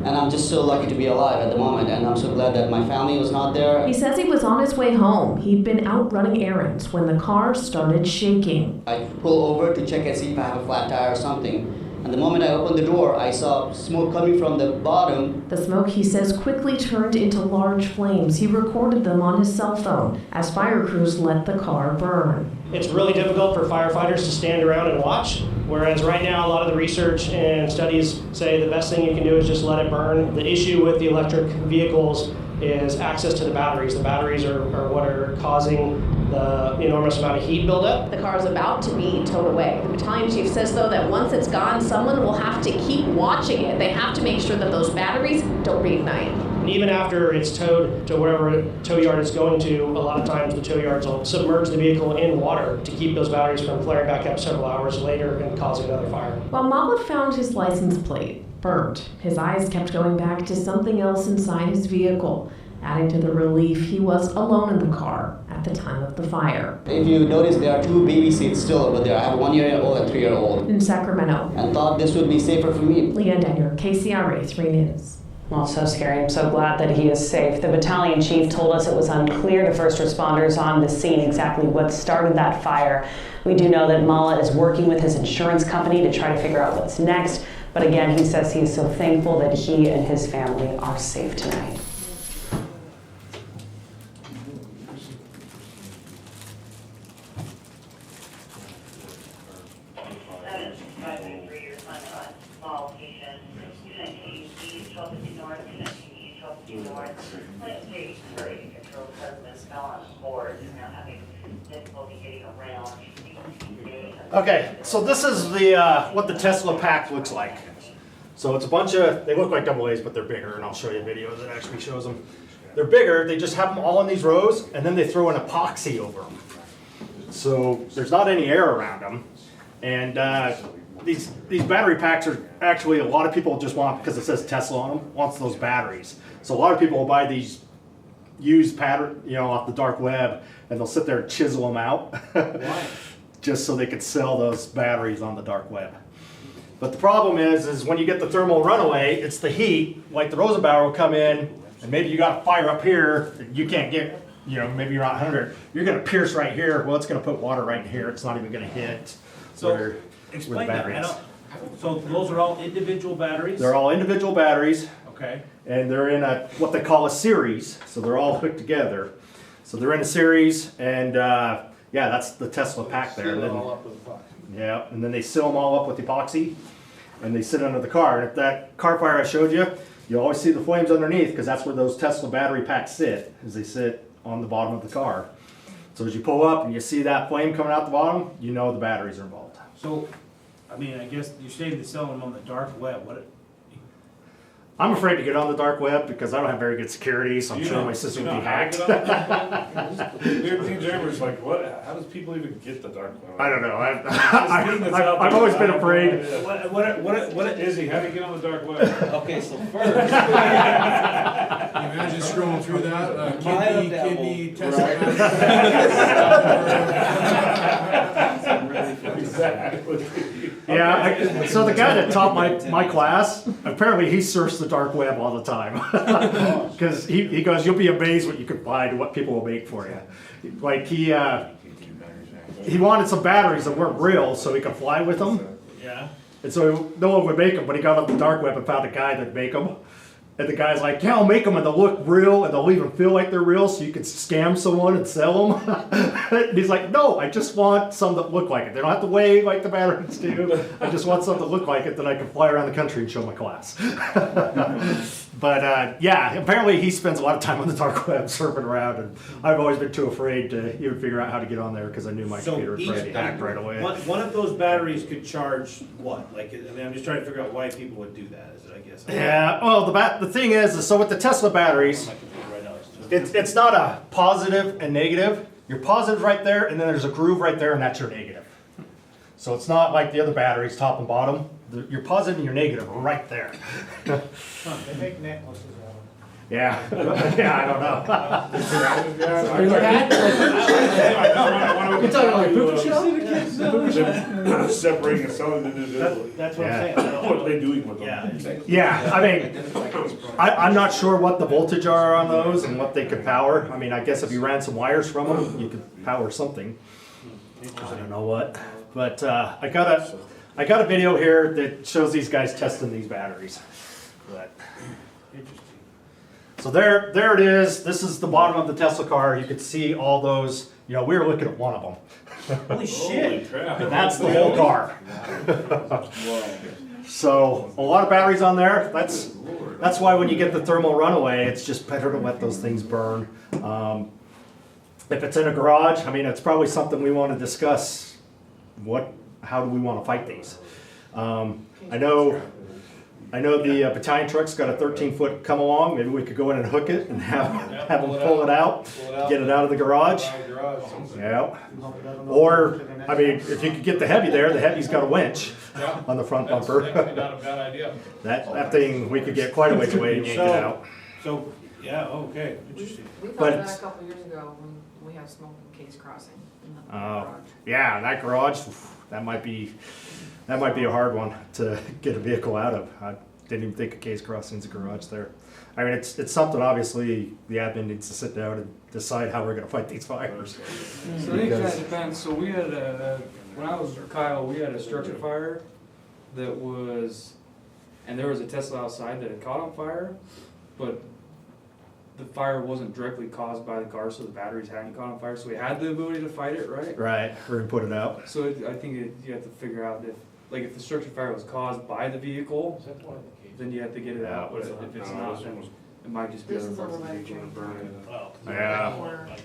And I'm just so lucky to be alive at the moment, and I'm so glad that my family was not there. He says he was on his way home. He'd been out running errands when the car started shaking. I pull over to check and see if I have a flat tire or something. And the moment I opened the door, I saw smoke coming from the bottom. The smoke, he says, quickly turned into large flames. He recorded them on his cell phone as fire crews let the car burn. It's really difficult for firefighters to stand around and watch, whereas right now a lot of the research and studies say the best thing you can do is just let it burn. The issue with the electric vehicles is access to the batteries. The batteries are what are causing the enormous amount of heat buildup. The car is about to be towed away. The battalion chief says, though, that once it's gone, someone will have to keep watching it. They have to make sure that those batteries don't reignite. And even after it's towed to wherever tow yard it's going to, a lot of times the tow yards will submerge the vehicle in water to keep those batteries from flaring back up several hours later and causing another fire. While Mala found his license plate burnt, his eyes kept going back to something else inside his vehicle, adding to the relief he was alone in the car at the time of the fire. If you notice, there are 2 baby seats still over there. I have a 1-year-old and 3-year-old. In Sacramento. And thought this would be safer for me. Leanne Denyer, KCRA 3 News. Well, so scary. I'm so glad that he is safe. The battalion chief told us it was unclear to first responders on the scene exactly what started that fire. We do know that Mala is working with his insurance company to try to figure out what's next. But again, he says he is so thankful that he and his family are safe tonight. Okay, so this is the what the Tesla pack looks like. So it's a bunch of, they look like AA's, but they're bigger, and I'll show you a video that actually shows them. They're bigger, they just have them all in these rows, and then they throw an epoxy over them. So there's not any air around them. And these battery packs are actually, a lot of people just want, because it says Tesla on them, wants those batteries. So a lot of people will buy these used pattern, off the dark web, and they'll sit there and chisel them out. Why? Just so they could sell those batteries on the dark web. But the problem is when you get the thermal runaway, it's the heat, like the Rosenbauer will come in, and maybe you got a fire up here, you can't get, maybe you're not 100, you're gonna pierce right here, well, it's gonna put water right in here, it's not even gonna hit where the battery is. So those are all individual batteries? They're all individual batteries. Okay. And they're in what they call a series, so they're all hooked together. So they're in a series, and yeah, that's the Tesla pack there. Seal it all up with epoxy. Yeah, and then they seal them all up with epoxy, and they sit under the car. And if that car fire I showed you, you always see the flames underneath, because that's where those Tesla battery packs sit, is they sit on the bottom of the car. So as you pull up and you see that flame coming out the bottom, you know the batteries are involved. So I mean, I guess you're saying they're selling them on the dark web, I'm afraid to get on the dark web because I don't have very good security, so I'm sure my system will be hacked. Weird things ever, it's like, what, how does people even get the dark web? I don't know. I've always been afraid. What is he, how do you get on the dark web? Okay, so first. Imagine scrolling through that, kidney test. Exactly. Yeah, so the guy that taught my class, apparently he surfs the dark web all the time. Because he goes, you'll be amazed what you can find, what people will make for you. Like he wanted some batteries that weren't real so he could fly with them. Yeah. And so no one would make them, but he got on the dark web and found a guy that'd make them. And the guy's like, yeah, I'll make them and they'll look real and they'll even feel like they're real so you can scam someone and sell them. And he's like, no, I just want some that look like it. They don't have to weigh like the batteries do. I just want some that look like it that I can fly around the country and show my class. But yeah, apparently he spends a lot of time on the dark web surfing around, and I've always been too afraid to even figure out how to get on there because I knew my computer would probably be hacked right away. One of those batteries could charge what? Like, I mean, I'm just trying to figure out why people would do that, is it, I guess. Yeah, well, the thing is, so with the Tesla batteries, it's not a positive and negative. Your positive's right there, and then there's a groove right there, and that's your negative. So it's not like the other batteries, top and bottom. Your positive and your negative are right there. They make necklaces out of them. Yeah, yeah, I don't know. You're talking like poop show? Separating and selling individually. That's what I'm saying. What are they doing with them? Yeah, I mean, I'm not sure what the voltage are on those and what they could power. I mean, I guess if you ran some wires from them, you could power something. I don't know what. But I got a video here that shows these guys testing these batteries. But, so there it is. This is the bottom of the Tesla car. You could see all those. You know, we were looking at one of them. Holy shit! Holy crap. And that's the whole car. So a lot of batteries on there. That's why when you get the thermal runaway, it's just better to let those things burn. If it's in a garage, I mean, it's probably something we want to discuss. How do we want to fight these? I know the battalion truck's got a 13-foot come along. Maybe we could go in and hook it and have them pull it out, get it out of the garage. Yeah. Or, I mean, if you could get the heavy there, the heavy's got a winch on the front bumper. Not a bad idea. That thing, we could get quite a ways away and yank it out. So, yeah, okay, interesting. We thought But of that a couple years ago when we had smoke in Case Crossing in the garage. Yeah, that garage, that might be a hard one to get a vehicle out of. I didn't even think of Case Crossing's a garage there. I mean, it's something obviously the admin needs to sit down and decide how we're going to fight these fires. So I think that depends. So we had when I was Kyle, we had a structure fire that was, and there was a Tesla outside that had caught on fire, but the fire wasn't directly caused by the car, so the batteries hadn't caught on fire. So we had the ability to fight it, right? Right, or put it out. So I think you have to figure out if the structure fire was caused by the vehicle, then you have to get it out. But if it's not, then it might just be other parts of the vehicle. Yeah.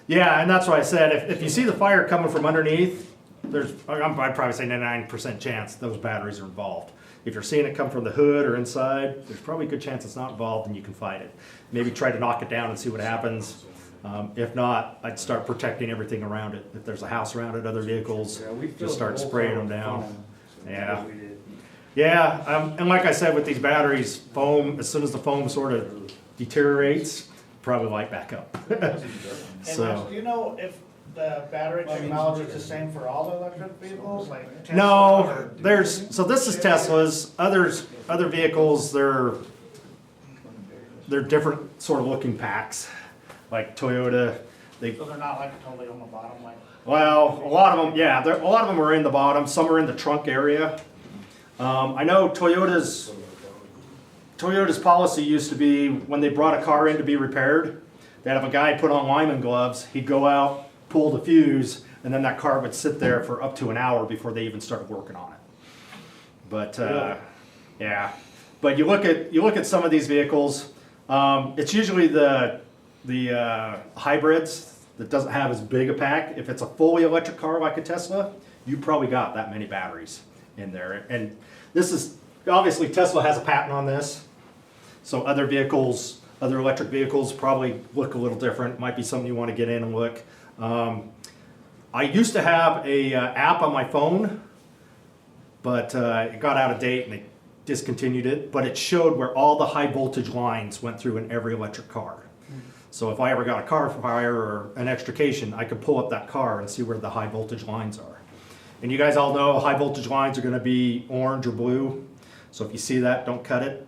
Yeah, and that's why I said if you see the fire coming from underneath, I'd probably say 99% chance those batteries are involved. If you're seeing it come from the hood or inside, there's probably a good chance it's not involved and you can fight it. Maybe try to knock it down and see what happens. If not, I'd start protecting everything around it. If there's a house around it, other vehicles, just start spraying them down. Yeah. Yeah, and like I said with these batteries, foam, as soon as the foam sort of deteriorates, probably light back up. So, do you know if the battery technology is the same for all the electric vehicles? Like Tesla, no, so this is Tesla's. Other vehicles, they're different sort of looking packs, like Toyota. So they're not like totally on the bottom, like. Well, a lot of them, yeah. A lot of them are in the bottom. Some are in the trunk area. I know Toyota's policy used to be when they brought a car in to be repaired, they'd have a guy put on lineman gloves. He'd go out, pull the fuse, and then that car would sit there for up to an hour before they even started working on it. But yeah, but you look at some of these vehicles. It's usually the hybrids that doesn't have as big a pack. If it's a fully electric car like a Tesla, you probably got that many batteries. in there. And this is, obviously Tesla has a patent on this. So other vehicles, other electric vehicles probably look a little different. Might be something you want to get in and look. I used to have a app on my phone, but it got out of date and they discontinued it. But it showed where all the high voltage lines went through in every electric car. So if I ever got a car fire or an extrication, I could pull up that car and see where the high voltage lines are. And you guys all know high voltage lines are going to be orange or blue. So if you see that, don't cut it.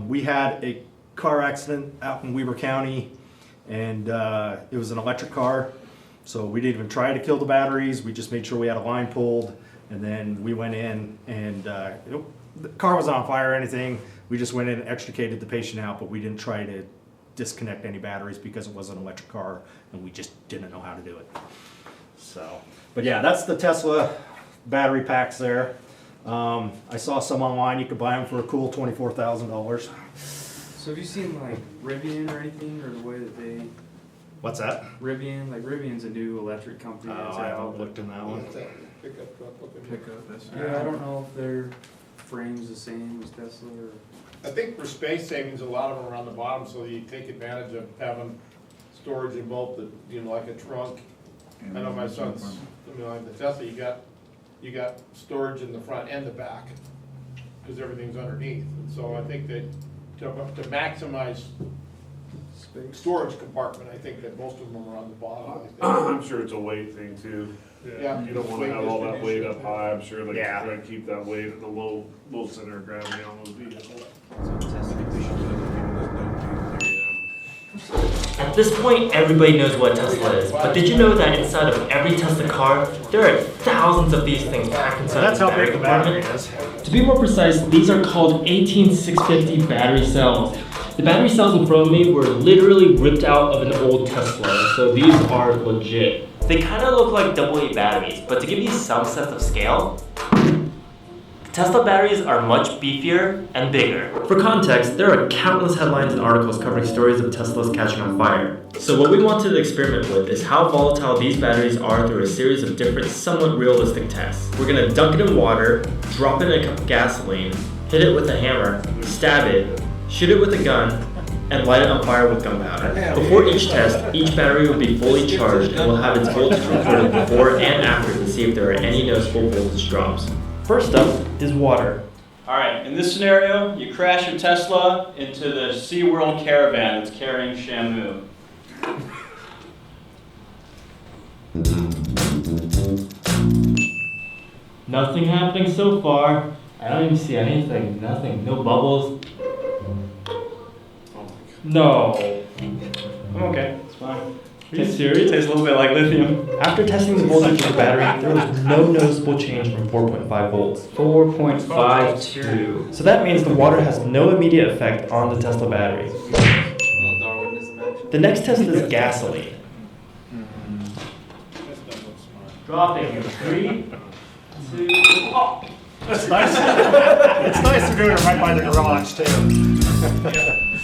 We had a car accident out in Weber County, and it was an electric car. So we didn't even try to kill the batteries. We just made sure we had a line pulled, and then we went in, and the car wasn't on fire or anything. We just went in and extricated the patient out, but we didn't try to disconnect any batteries because it was an electric car, and we just didn't know how to do it. So, but yeah, that's the Tesla battery packs there. I saw some online. You could buy them for a cool $24,000. So have you seen like Rivian or anything, or the way that they? What's that? Rivian, like Rivian's a new electric company. Oh, I haven't looked in that one. Pickup truck looking. Yeah, I don't know if their frame's the same as Tesla or. I think for space savings, a lot of them are on the bottom, so you take advantage of having storage in both the, you know, like a trunk. I know my son's, you know, like the Tesla, you got storage in the front and the back, because everything's underneath. And so I think that to maximize storage compartment, I think that most of them are on the bottom. I'm sure it's a weight thing too. Yeah. You don't want to have all that weight up high. I'm sure they try to keep that weight at the low center of gravity on those vehicles. At this point, everybody knows what Tesla is, but did you know that inside of every Tesla car, there are thousands of these things packed inside of the battery compartment? To be more precise, these are called 18650 battery cells. The battery cells in front of me were literally ripped out of an old Tesla, so these are legit. They kind of look like AA batteries, but to give you some sense of scale, Tesla batteries are much beefier and bigger. For context, there are countless headlines and articles covering stories of Teslas catching on fire. So what we wanted to experiment with is how volatile these batteries are through a series of different, somewhat realistic tests. We're gonna dunk it in water, drop it in a cup of gasoline, hit it with a hammer, stab it, shoot it with a gun, and light it on fire with gunpowder. Before each test, each battery will be fully charged and will have its voltage recorded before and after to see if there are any noticeable voltage drops. First up is water. Alright, in this scenario, you crash your Tesla into the SeaWorld caravan that's carrying Shamu. Nothing happening so far. I don't even see anything, nothing, no bubbles. No. I'm okay, it's fine. Are you serious? Tastes a little bit like lithium. After testing the voltage of the battery, there was no noticeable change from 4.5 volts. 4.52. So that means the water has no immediate effect on the Tesla battery. The next test is gasoline. Dropping in 3, 2, oh! It's nice. It's nice they're doing it right by the garage too.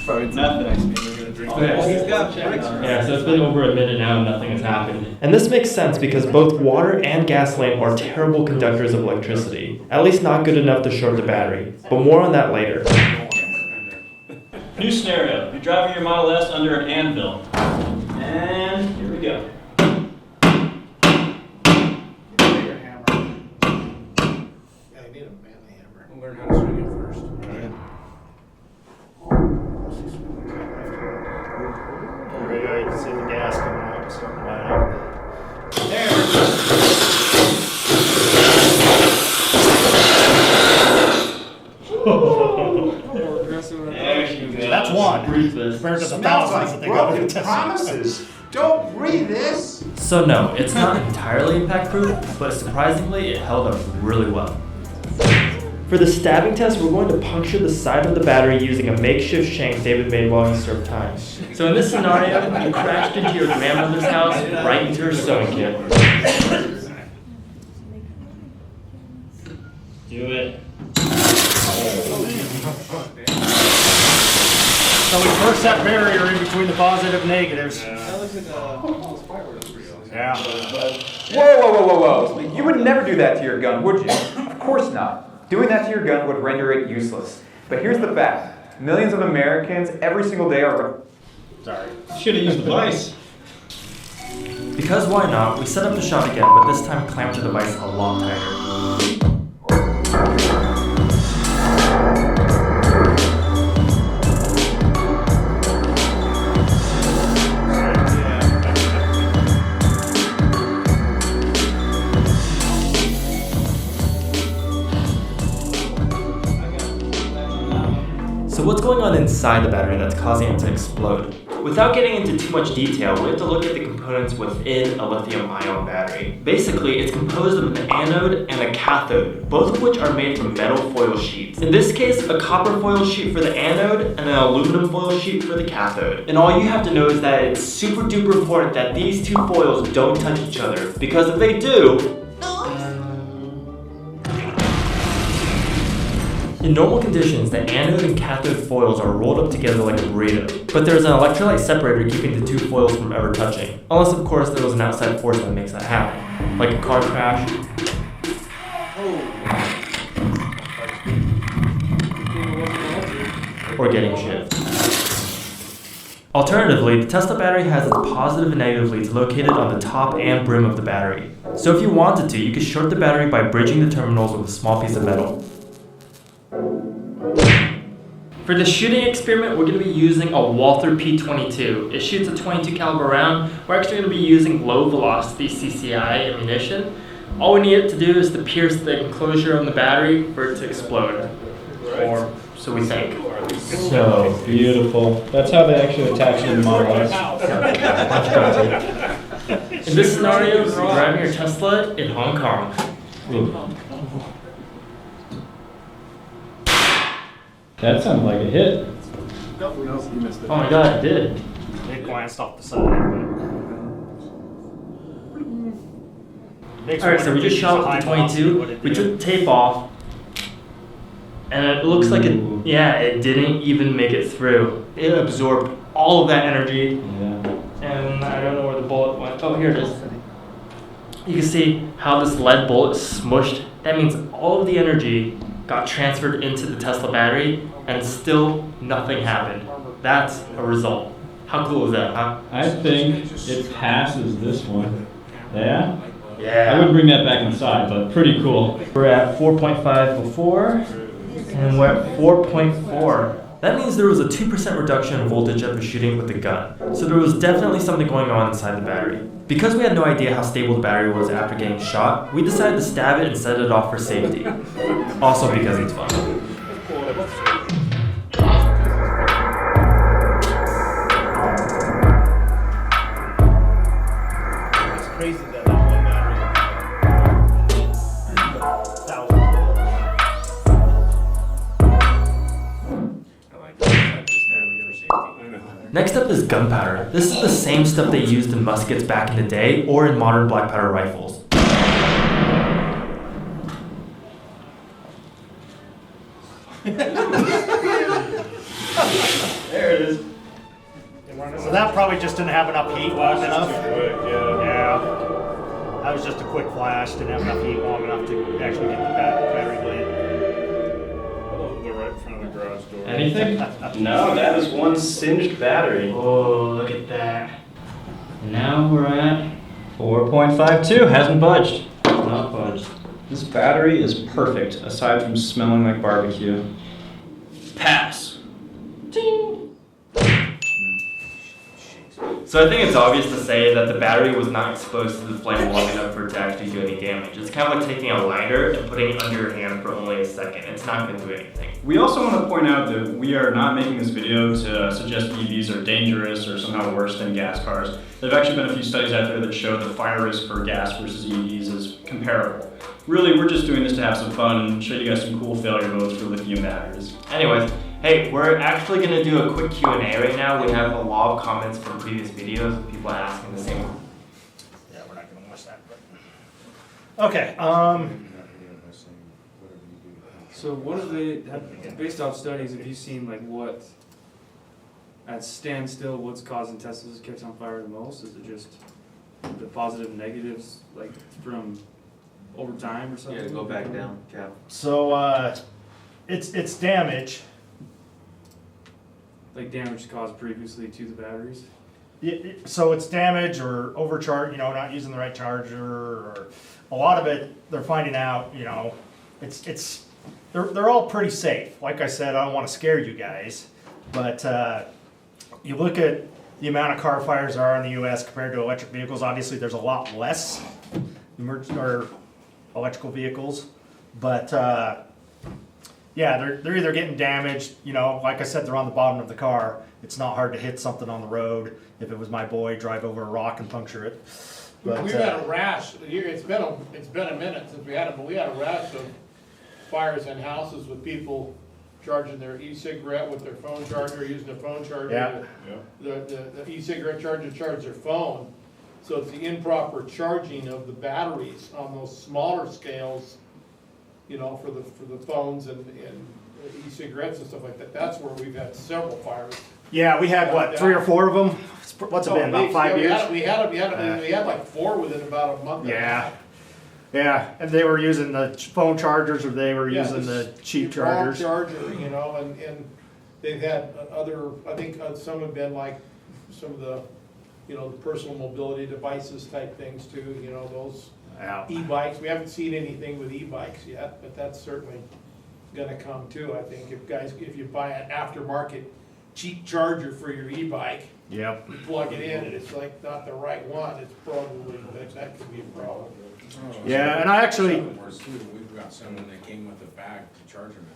Nothing. Yeah, so it's been over a minute now and nothing has happened. And this makes sense because both water and gasoline are terrible conductors of electricity. At least not good enough to short the battery. But more on that later. New scenario. You're driving your Model S under an anvil. And here we go. Learn how to swing it first. There you go, you can see the gas coming out and starting to light up. That's one. Compared to the thousands that they got with the Promises. Don't breathe this. So no, it's not entirely impact-proof, but surprisingly it held up really well. For the stabbing test, we're going to puncture the side of the battery using a makeshift shank David made while he served time. So in this scenario, you crashed into your grandmother's house, right into her sewing kit. Do it. So we burst that barrier in between the positive and negatives. That looks like a fireworks. Yeah. Whoa, whoa, whoa, whoa, whoa. You would never do that to your gun, would you? Of course not. Doing that to your gun would render it useless. But here's the fact. Millions of Americans every single day are... Sorry. Should have used the vise. Because why not, we set up the shot again, but this time clamped the device a lot tighter. So what's going on inside the battery that's causing it to explode? Without getting into too much detail, we have to look at the components within a lithium-ion battery. Basically, it's composed of an anode and a cathode, both of which are made from metal foil sheets. In this case, a copper foil sheet for the anode and an aluminum foil sheet for the cathode. And all you have to know is that it's super duper important that these two foils don't touch each other, because if they do, in normal conditions, the anode and cathode foils are rolled up together like a burrito, but there's an electrolyte separator keeping the two foils from ever touching. Unless, of course, there was an outside force that makes that happen, like a car crash, or getting shit. Alternatively, the Tesla battery has its positive and negative leads located on the top and brim of the battery. So if you wanted to, you could short the battery by bridging the terminals with a small piece of metal. For the shooting experiment, we're going to be using a Walther P22. It shoots a 22 caliber round. We're actually going to be using low velocity CCI ammunition. All we need it to do is to pierce the enclosure on the battery for it to explode. Or so we think. So beautiful. That's how they actually attach it in the Model S. In this scenario, you're driving your Tesla in Hong Kong. That sounded like a hit. Nope, you missed it. Oh my god, it did. It glanced off the side. Alright, so we just shot with the 22. We took the tape off. And it looks like it, yeah, it didn't even make it through. It absorbed all of that energy. Yeah. And I don't know where the bullet went. Oh, here it is. You can see how this lead bullet smushed. That means all of the energy got transferred into the Tesla battery, and still nothing happened. That's a result. How cool is that, huh? I think it passes this one. Yeah? Yeah. I wouldn't bring that back inside, but pretty cool. We're at 4.5 before, and we're at 4.4. That means there was a 2% reduction in voltage after shooting with the gun. So there was definitely something going on inside the battery. Because we had no idea how stable the battery was after getting shot, we decided to stab it and set it off for safety. Also because it's fun. It's crazy that one battery Next up is gunpowder. This is the same stuff they used in muskets back in the day or in modern black powder rifles. There it is. So that probably just didn't have enough heat long enough. Yeah. That was just a quick flash, didn't have enough heat long enough to actually get the battery lit. They're right in front of the garage door. Anything? No, that is one singed battery. Oh, look at that. Now we're at 4.52. Hasn't budged. Not budged. This battery is perfect, aside from smelling like barbecue. Pass. So I think it's obvious to say that the battery was not exposed to the flame long enough for it to actually do any damage. It's kind of like taking a lighter and putting it under your hand for only a second. It's not going to do anything. We also want to point out that we are not making this video to suggest EVs are dangerous or somehow worse than gas cars. There have actually been a few studies out there that show the fire risk for gas versus EVs is comparable. Really, we're just doing this to have some fun and show you guys some cool failure modes for lithium batteries. Anyways, hey, we're actually going to do a quick Q&A right now. We have a lot of comments from previous videos of people asking the same. Yeah, we're not going to watch that. But... Okay. So what have they, based off studies, have you seen like what, at standstill, what's causing Teslas to catch on fire the most? Is it just the positive and negatives, like from over time or something? Yeah, go back down, cap. So it's damage. Like damage caused previously to the batteries? So it's damage or overcharge, you know, not using the right charger, or a lot of it they're finding out, you know, they're all pretty safe. Like I said, I don't want to scare you guys, but you look at the amount of car fires there are in the U.S. compared to electric vehicles. Obviously, there's a lot less electrical vehicles, but yeah, they're either getting damaged, you know, like I said, they're on the bottom of the car. It's not hard to hit something on the road. If it was my boy, drive over a rock and puncture it. But, We've had a rash, it's been a minute since we had it, but we had a rash of fires in houses with people charging their e-cigarette with their phone charger, using their phone charger. Yeah. The e-cigarette charger to charge their phone. So it's the improper charging of the batteries on those smaller scales, you know, for the phones and e-cigarettes and stuff like that. That's where we've had several fires. Yeah, we had what, 3 or 4 of them? What's it been, about 5 years? We had like 4 within about a month. Yeah, and they were using the phone chargers, or they were using the cheap chargers. Charger, you know, and they've had other, I think some have been like some of the, you know, the personal mobility devices type things too, you know, those e-bikes. We haven't seen anything with e-bikes yet, but that's certainly gonna come too, I think. If you buy an aftermarket cheap charger for your e-bike, yep, you plug it in and it's like not the right one, it's probably, that could be a problem. Yeah, and I actually... We've got someone that came with a bag to charge them in.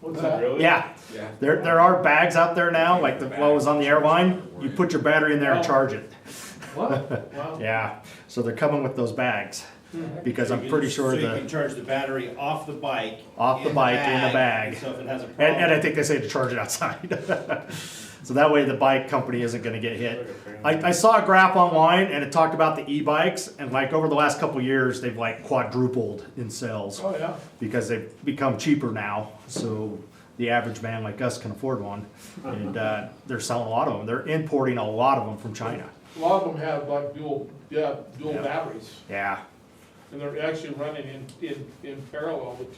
What's that? Really? Yeah. There are bags out there now, like what was on the airline. You put your battery in there and charge it. What? Wow. Yeah, so they're coming with those bags, because I'm pretty sure So you can charge the battery off the bike. in the bag. So if it has a problem. And I think they say to charge it outside. So that way the bike company isn't gonna get hit. I saw a graph online and it talked about the e-bikes, and like over the last couple years, they've like quadrupled in sales. Oh, yeah. Because they've become cheaper now, so the average man like us can afford one. And they're selling a lot of them. They're importing a lot of them from China. A lot of them have like dual batteries. Yeah. And they're actually running in parallel with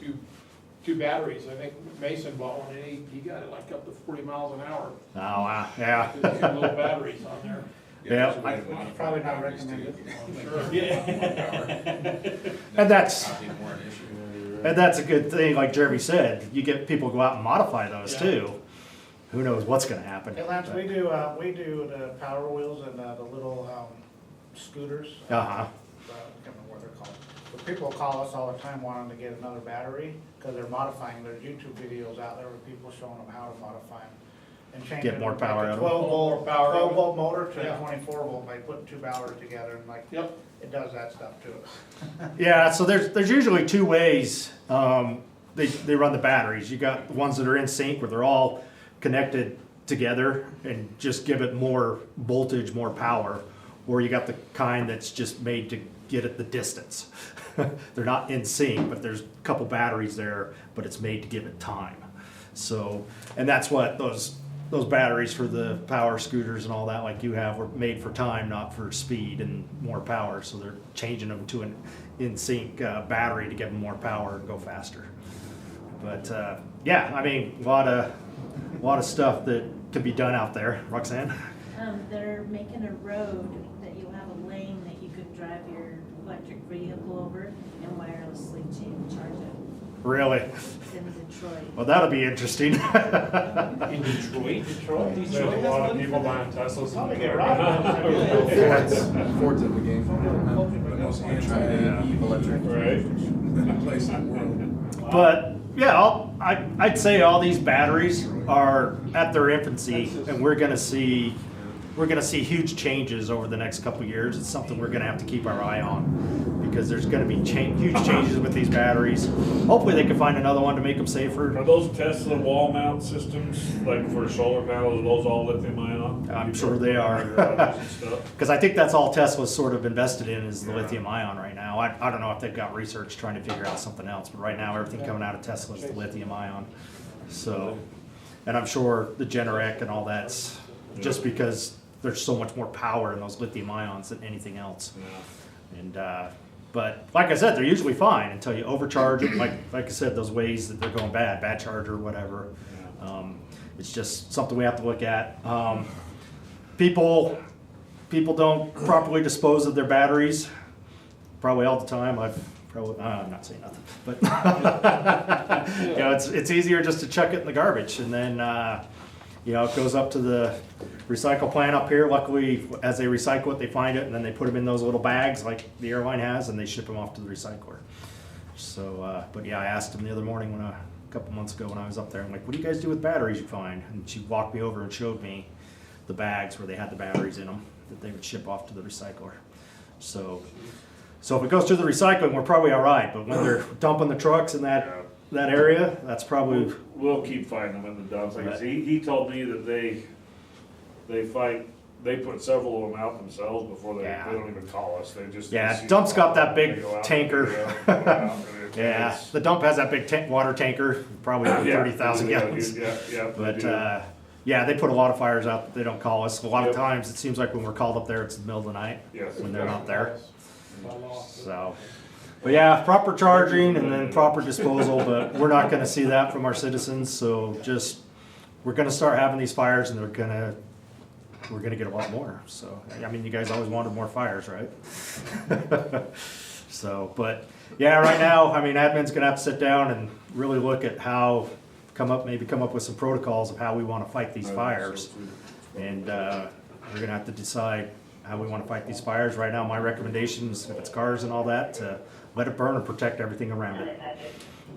two batteries. I think Mason bought one and he got it like up to 40 miles an hour. Oh, wow, yeah. Two little batteries on there. Yeah. Probably not recommended. Sure. Yeah. And that's a good thing, like Jeremy said. You get people to go out and modify those too. Who knows what's gonna happen. Hey Lance, we do the Power Wheels and the little scooters. Uh-huh. I can't remember what they're called. But people call us all the time wanting to get another battery because they're modifying. There's YouTube videos out there with people showing them how to modify them. And change Get more power out of them. them. 12 volt motor to Yeah. 24 volt by putting 2 batteries together, and like it does that stuff too. Yeah, so there's usually 2 ways they run the batteries. You got the ones that are in sync, where they're all connected together and just give it more voltage, more power, or you got the kind that's just made to get at the distance. They're not in sync, but there's a couple batteries there, but it's made to give it time. So, and that's what those batteries for the power scooters and all that like you have were made for time, not for speed and more power. So they're changing them to an in sync battery to give them more power and go faster. But yeah, I mean, a lot of stuff that could be done out there. Roxanne? They're making a road that you have a lane that you could drive your electric vehicle over and wirelessly charge it. Really? It's in Detroit. Well, that'll be interesting. In Detroit? There's a lot of people buying Teslas in Detroit. Ford's in the game. The most anti-electric place in the world. But yeah, I'd say all these batteries are at their infancy, and we're gonna see huge changes over the next couple of years. It's something we're gonna have to keep our eye on, because there's gonna be huge changes with these batteries. Hopefully they can find another one to make them safer. Are those Tesla wall mount systems, like for solar panels, are those all lithium ion? I'm sure they are. Because I think that's all Tesla's sort of invested in, is the lithium ion right now. I don't know if they've got research trying to figure out something else, but right now everything coming out of Tesla is the lithium ion. So, and I'm sure the Generac and all that's just because there's so much more power in those lithium ions than anything else. And But like I said, they're usually fine until you overcharge them. Like I said, those ways that they're going bad charge or whatever. It's just something we have to look at. People don't properly dispose of their batteries, probably all the time. I'm not saying nothing, but you know, it's easier just to chuck it in the garbage, and then you know, it goes up to the recycle plant up here. Luckily, as they recycle it, they find it, and then they put them in those little bags like the airline has, and they ship them off to the recycler. So, but yeah, I asked them the other morning a couple months ago when I was up there. I'm like, "What do you guys do with batteries you find?" And she walked me over and showed me the bags where they had the batteries in them that they would ship off to the recycler. So if it goes to the recycling, we're probably all right. But when they're dumping the trucks in that area, that's probably. We'll keep finding them in the dumps. Like, he told me that they put several of them out themselves before they don't even call us. They just Dump's got that big tanker. Yeah, the dump has that big water tanker, probably 30,000 gallons. But yeah, they put a lot of fires out that they don't call us. A lot of times it seems like when we're called up there, it's the middle of the night when they're not there. So, but yeah, proper charging and then proper disposal, but we're not gonna see that from our citizens, so we're gonna start having these fires and we're gonna get a lot more. So, I mean, you guys always wanted more fires, right? So, but yeah, right now, I mean, admin's gonna have to sit down and really look at maybe come up with some protocols of how we wanna fight these fires. And, we're gonna have to decide how we want to fight these fires. Right now, my recommendation is, if it's cars and all that, to let it burn and protect everything around it.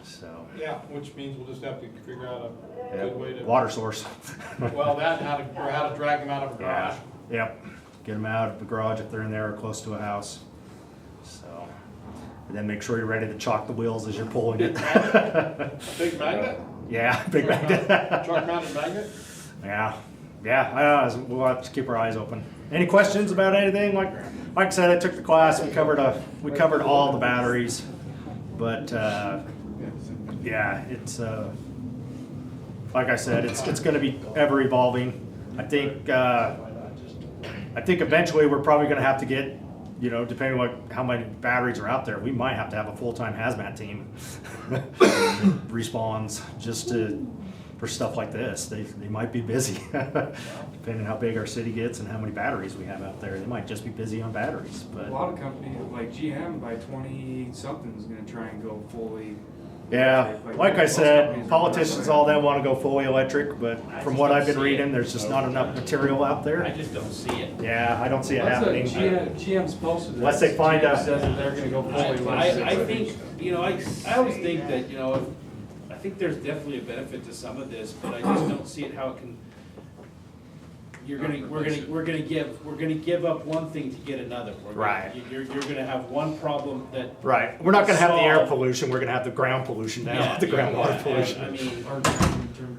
So. Yeah, which means we'll just have to figure out a good way to. Water source. Well, how to drag them out of a garage. Yep. Get them out of the garage if they're in there or close to a house. So, and then make sure you're ready to chalk the wheels as you're pulling it. Big magnet? Yeah, big magnet. Truck mounted magnet? Yeah, we'll have to keep our eyes open. Any questions about anything? Like I said, I took the class. We covered all the batteries, but yeah, it's like I said, it's going to be ever evolving. I think eventually we're probably going to have to get, you know, depending on how many batteries are out there, we might have to have a full-time HazMat team respawns just for stuff like this. They might be busy, depending on how big our city gets and how many batteries we have out there. They might just be busy on batteries. But a lot of companies like GM by 20-something is going to try and go fully. Yeah, like I said, politicians all them want to go fully electric, but from what I've been reading, there's just not enough material out there. I just don't see it. Yeah, I don't see it happening. GM's posted this. Unless they find out. Says that they're going to go fully electric. I think, you know, I always think that, you know, I think there's definitely a benefit to some of this, but I just don't see it how it can. We're gonna give up one thing to get another. You're gonna have one problem that. Right. We're not gonna have the air pollution. We're gonna have the ground pollution now. The groundwater pollution. I mean.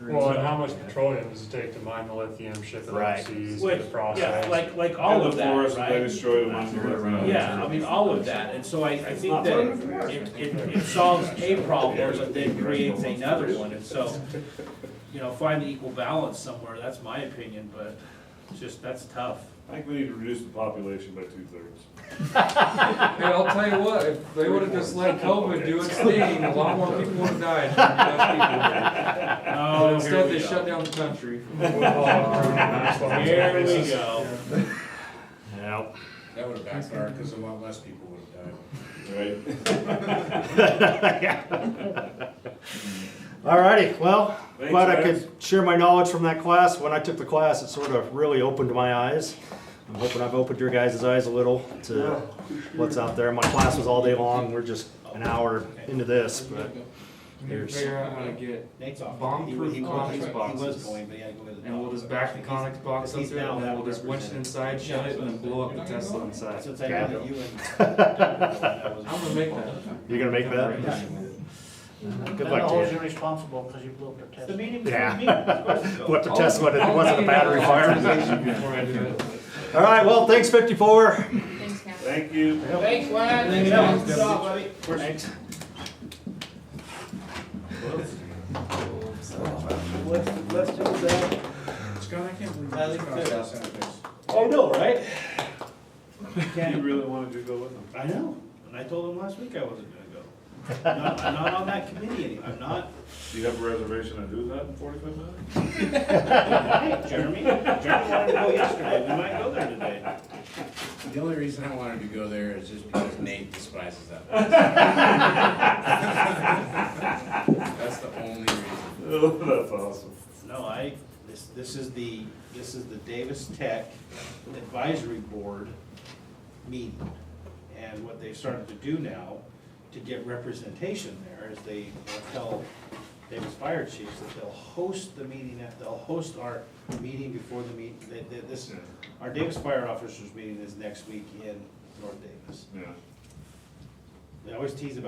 Well, and how much petroleum does it take to mine the lithium, ship it overseas, the process? Yeah, like all of that, right? They destroy the ones that are around. Yeah, I mean, all of that, and so I think that it solves a problem, but then creates another one, and so, you know, find the equal balance somewhere, that's my opinion, but it's just, that's tough. I think we need to reduce the population by 2/3. Hey, I'll tell you what, if they would have just let COVID do its thing, a lot more people would have died. But instead, they shut down the country. Here we go. Yep. That would have backfired because a lot less people would have died. Alrighty, well, glad I could share my knowledge from that class. When I took the class, it sort of really opened my eyes. I'm hoping I've opened your guys' eyes a little to what's out there. My class was all day long. We're just an hour into this, but We need to figure out how to get bomb-proof Conex boxes, and we'll just back the Conex box up there, and then we'll just winch it inside, shut it, and then blow up the Tesla inside. Okay. I'm gonna make that. You're gonna make that? Good luck to holds you. you responsible because you blew up their Tesla. Yeah. Blew up the Tesla, it wasn't a battery fire. All right, well, thanks 54. Thanks, Matt. Thank you. Thanks, Lance. Good job, buddy. Thanks. Let's do that. Scott, I can't believe I think this so. cost us that. I know, right? You really wanted to go with them? I know. And I told him last week I wasn't gonna go. I'm not on that committee anymore, I'm not. Do you have a reservation to do that in 45 minutes? Hey, Jeremy wanted to go yesterday, we might go there today. The only reason I wanted to go there is just because Nate despises that place. That's the only reason. Oh, that's awesome. No, this is the Davis Tech Advisory Board meeting. And what they've started to do now to get representation there is they'll tell Davis Fire Chiefs that they'll host the meeting, they'll host our meeting before the meeting. Our Davis Fire Officers meeting is next week in North Davis. Yeah. They always tease about